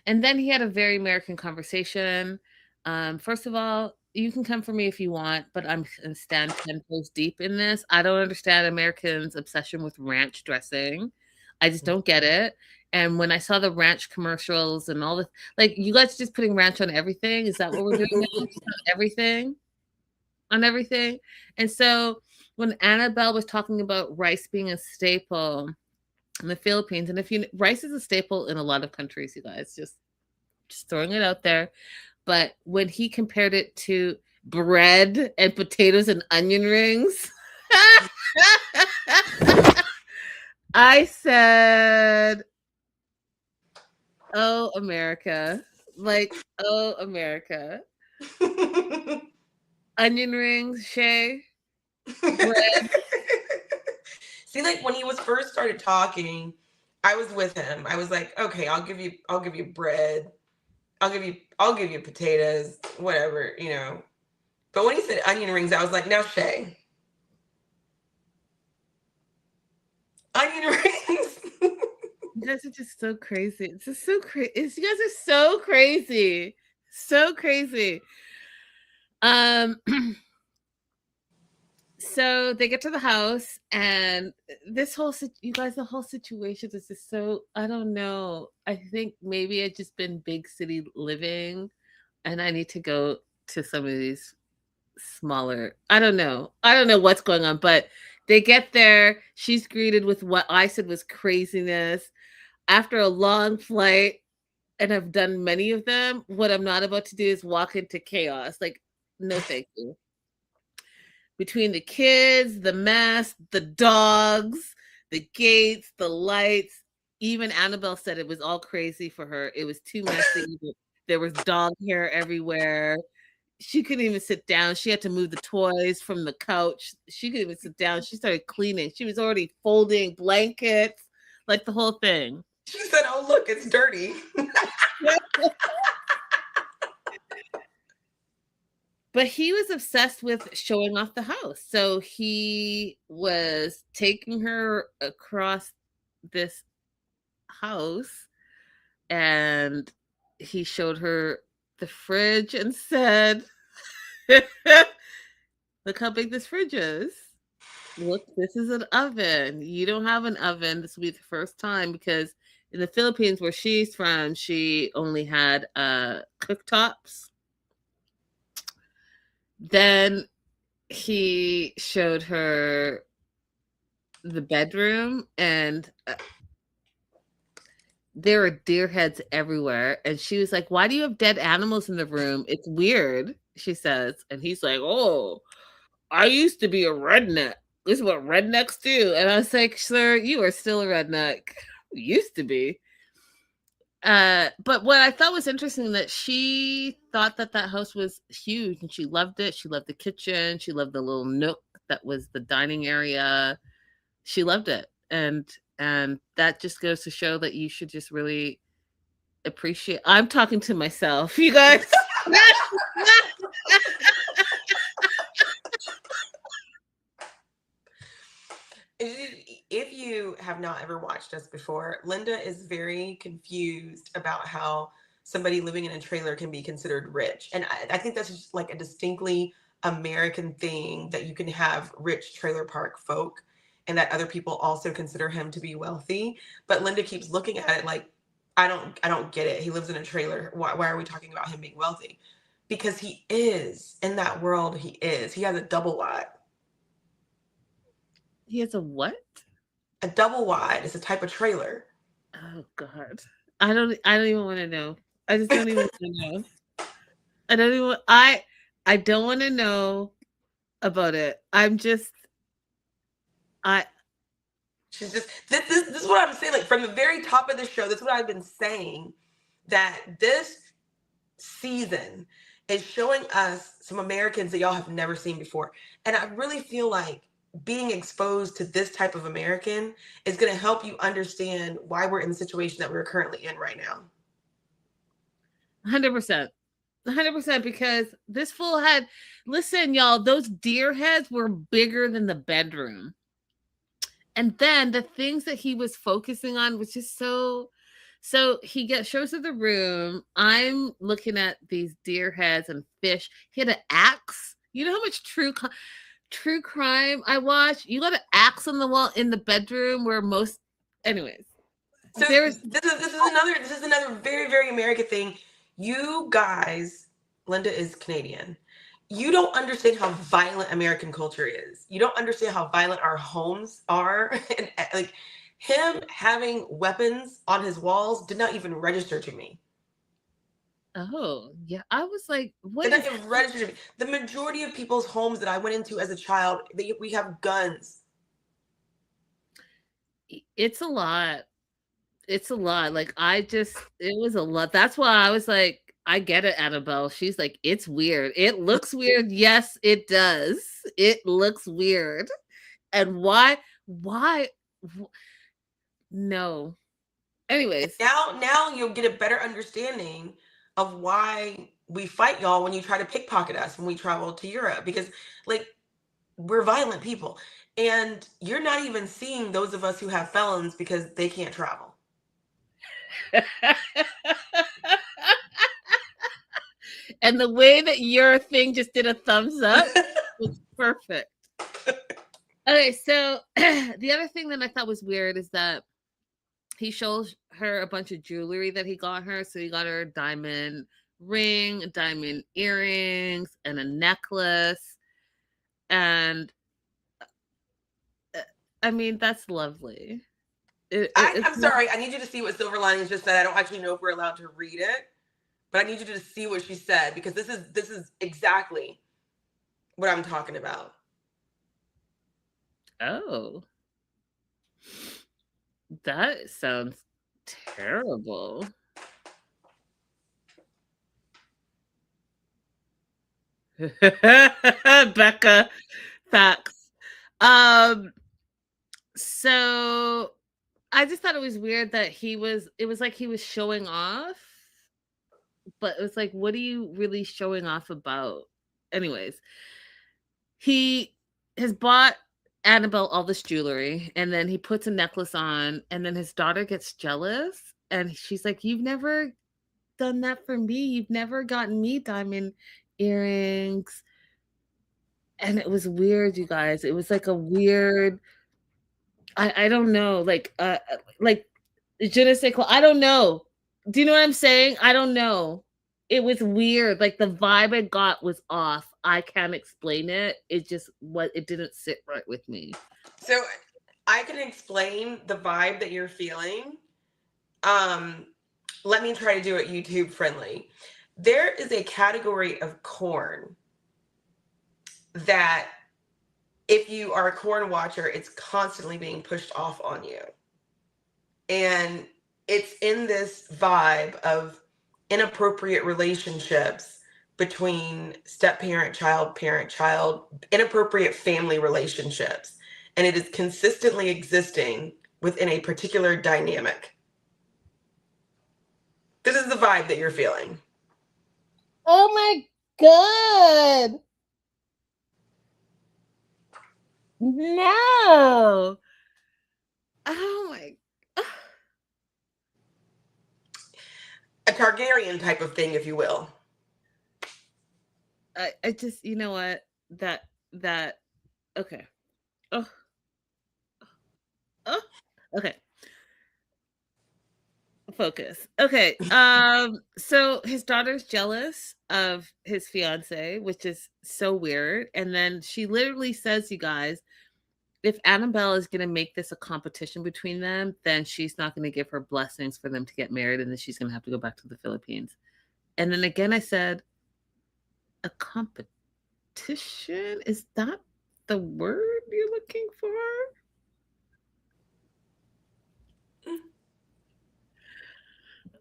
And then he had a very American conversation. First of all, you can come for me if you want, but I'm going to stand 10 toes deep in this. I don't understand Americans' obsession with ranch dressing. I just don't get it. And when I saw the ranch commercials and all the, like, you guys are just putting ranch on everything. Is that what we're doing now? Just on everything? On everything? And so when Annabelle was talking about rice being a staple in the Philippines, and rice is a staple in a lot of countries, you guys, just throwing it out there. But when he compared it to bread and potatoes and onion rings, I said, oh, America. Like, oh, America. Onion rings, Shay. Bread. See, like when he was first started talking, I was with him. I was like, okay, I'll give you bread. I'll give you potatoes, whatever, you know. But when he said onion rings, I was like, now Shay. Onion rings. You guys are just so crazy. It's just so crazy. You guys are so crazy. So crazy. So they get to the house, and this whole you guys, the whole situation is just so, I don't know. I think maybe I've just been big city living, and I need to go to some of these smaller. I don't know what's going on, but they get there. She's greeted with what I said was craziness after a long flight, and I've done many of them. What I'm not about to do is walk into chaos. Like, no, thank you. Between the kids, the mess, the dogs, the gates, the lights, even Annabelle said it was all crazy for her. It was too messy. There was dog hair everywhere. She couldn't even sit down. She had to move the toys from the couch. She couldn't even sit down. She started cleaning. She was already folding blankets, like the whole thing. She said, oh, look, it's dirty. But he was obsessed with showing off the house. So he was taking her across this house and he showed her the fridge and said, look how big this fridge is. Look, this is an oven. You don't have an oven. This will be the first time because in the Philippines, where she's from, she only had cooktops. Then he showed her the bedroom, and there are deer heads everywhere. And she was like, "Why do you have dead animals in the room? It's weird," she says. And he's like, "Oh, I used to be a redneck. This is what rednecks do." And I was like, "Sir, you are still a redneck. Used to be." But what I thought was interesting that she thought that that house was huge and she loved it. She loved the kitchen. She loved the little nook that was the dining area. She loved it. And that just goes to show that you should just really appreciate. I'm talking to myself, you guys. If you have not ever watched us before, Linda is very confused about how somebody living in a trailer can be considered rich. And I think that's just like a distinctly American thing, that you can have rich trailer park folk and that other people also consider him to be wealthy. But Linda keeps looking at it like, I don't get it. He lives in a trailer. Why are we talking about him being wealthy? Because he is in that world. He is. He has a double wide. He has a what? A double wide is a type of trailer. Oh God. I don't even want to know. I just don't even want to know. I don't want to know about it. I She's just this is what I'm saying. Like from the very top of the show, that's what I've been saying. That this season is showing us some Americans that y'all have never seen before. And I really feel like being exposed to this type of American is going to help you understand why we're in the situation that we're currently in right now. 100%. 100% because this fool had, listen, y'all, those deer heads were bigger than the bedroom. And then the things that he was focusing on was just so he shows her the room. I'm looking at these deer heads and fish. He had an axe. You know how much true crime I watch? You got an axe on the wall in the bedroom where most, anyways. So this is another very, very American thing. You guys, Linda is Canadian. You don't understand how violent American culture is. You don't understand how violent our homes are. And like him having weapons on his walls did not even register to me. Oh, yeah. I was like, what Did is not even register to me. The majority of people's homes that I went into as a child, we have guns. it's a lot. It's a lot. Like it was a lot. That's why I was like, I get it, Annabelle. She's like, it's weird. It looks weird. Yes, it does. It looks weird. And why? No. Anyways. Now you'll get a better understanding of why we fight y'all when you try to pickpocket us when we travel to Europe, because like we're violent people and you're not even seeing those of us who have felons because they can't travel. And the way that your thing just did a thumbs up was perfect. Okay, so the other thing that I thought was weird is that he shows her a bunch of jewelry that he got her. So he got her a diamond ring, diamond earrings, and a necklace. And I mean, that's lovely. I'm sorry. I need you to see what Silver Linings just said. I don't actually know if we're allowed to read it, but I need you to see what she said, because this is exactly what I'm talking about. Oh. That sounds terrible. Becca, facts. So I just thought it was weird that it was like he was showing off, but it was like, what are you really showing off about? anyways, he has bought Annabelle all this jewelry, and then he puts a necklace on, and then his daughter gets jealous, and she's like, "You've never done that for me. You've never gotten me diamond earrings." And it was weird, you guys. It was like a weird, I don't know, like je ne sais quoi. I don't know. Do you know what I'm saying? I don't know. It was weird. Like the vibe I got was off. I can't explain it. It just what it didn't sit right with me. So I can explain the vibe that you're feeling. Let me try to do it YouTube friendly. There is a category of corn that if you are a corn watcher, it's constantly being pushed off on you. And it's in this vibe of inappropriate relationships between step parent, child, inappropriate family relationships. And it is consistently existing within a particular dynamic. This is the vibe that you're feeling. Oh my God. No. Oh my. A Targaryen type of thing, if you will. I just, you know what? That, okay. Oh. Oh. Okay. Focus. Okay. So his daughter's jealous of his fiance, which is so weird. And then she literally says, you guys, if Annabelle is going to make this a competition between them, then she's not going to give her blessings for them to get married, and then she's going to have to go back to the Philippines. And then again, I said, a competition? Is that the word you're looking for?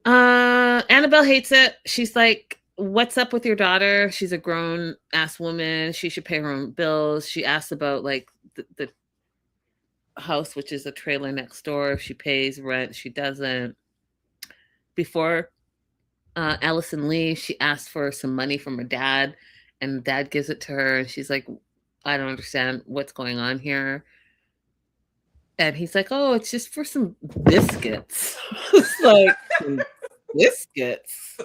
Annabelle hates it. She's like, what's up with your daughter? She's a grown ass woman. She should pay her own bills. She asks about like the house, which is a trailer next door. If she pays rent, she doesn't. Before Allison leaves, she asks for some money from her dad, and dad gives it to her. And she's like, I don't understand what's going on here. And he's like, oh, it's just for some biscuits. It's like, biscuits.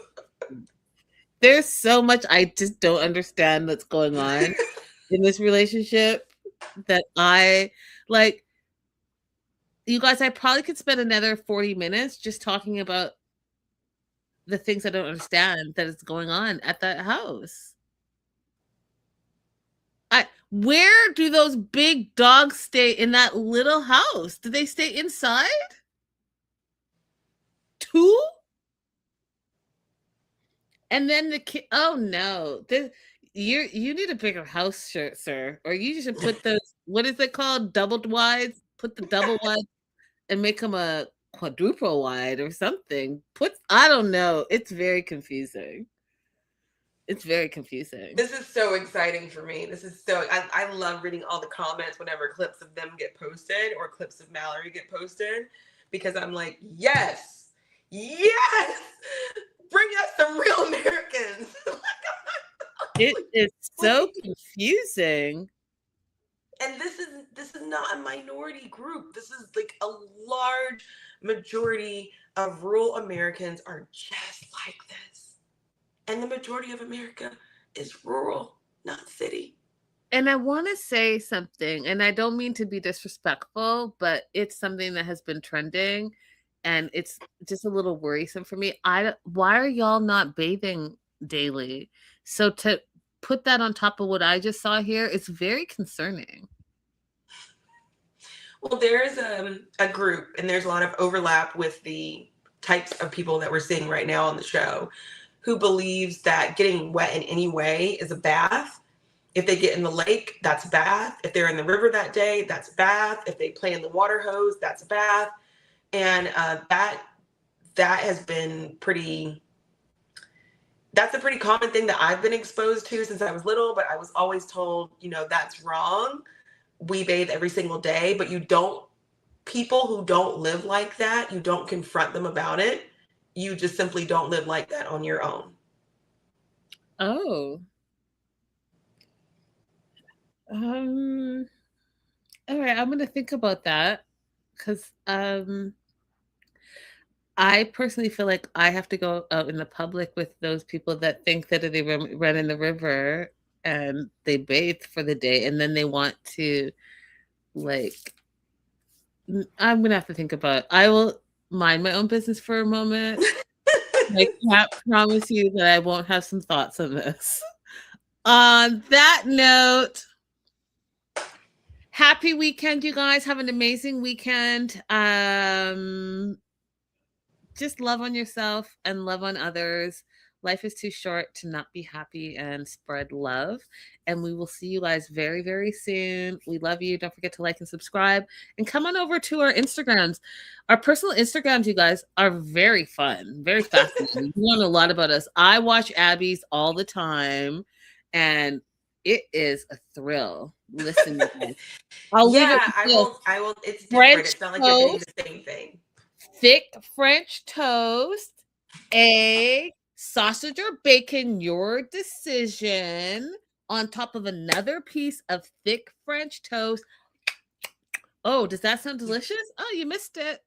There's so much I just don't understand that's going on in this relationship that I like. You guys, I probably could spend another 40 minutes just talking about the things I don't understand that is going on at that house. Where do those big dogs stay in that little house? Do they stay inside? 2? And then the kid, oh no. You need a bigger house, sir. Or you should put those, what is it called? Doubled wides? Put the double wide and make them a quadruple wide or something. I don't know. It's very confusing. It's very confusing. This is so exciting for me. I love reading all the comments whenever clips of them get posted or clips of Mallory get posted, because I'm like, yes, bring us some real Americans. It is so confusing. And this is not a minority group. This is like a large majority of rural Americans are just like this. And the majority of America is rural, not city. And I want to say something, and I don't mean to be disrespectful, but it's something that has been trending, and it's just a little worrisome for me. Why are y'all not bathing daily? So to put that on top of what I just saw here, it's very concerning. Well, there's a group, and there's a lot of overlap with the types of people that we're seeing right now on the show, who believes that getting wet in any way is a bath. If they get in the lake, that's a bath. If they're in the river that day, that's a bath. If they play in the water hose, that's a bath. And that has been that's a pretty common thing that I've been exposed to since I was little, but I was always told, that's wrong. We bathe every single day, but people who don't live like that, you don't confront them about it. You just simply don't live like that on your own. Oh. Um. All right, I'm gonna think about that because I personally feel like I have to go out in the public with those people that think that they run in the river and they bathe for the day and then they want to like. I'm gonna have to think about it. I will mind my own business for a moment. I can't promise you that I won't have some thoughts on this. On that note, happy weekend, you guys. Have an amazing weekend. Just love on yourself and love on others. Life is too short to not be happy and spread love. And we will see you guys very, very soon. We love you. Don't forget to like and subscribe and come on over to our Instagrams. Our personal Instagrams, you guys, are very fun, very fascinating. You learn a lot about us. I watch Abby's all the time and it is a thrill. Listen, I'll leave it Yeah, with I this. will. I will. It's different. French It's not like you're getting toast, the same thing. thick French toast, egg, sausage or bacon, your decision, on top of another piece of thick French toast. Oh, does that sound delicious? Oh, you missed it.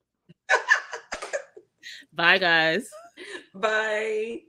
Bye, guys. Bye.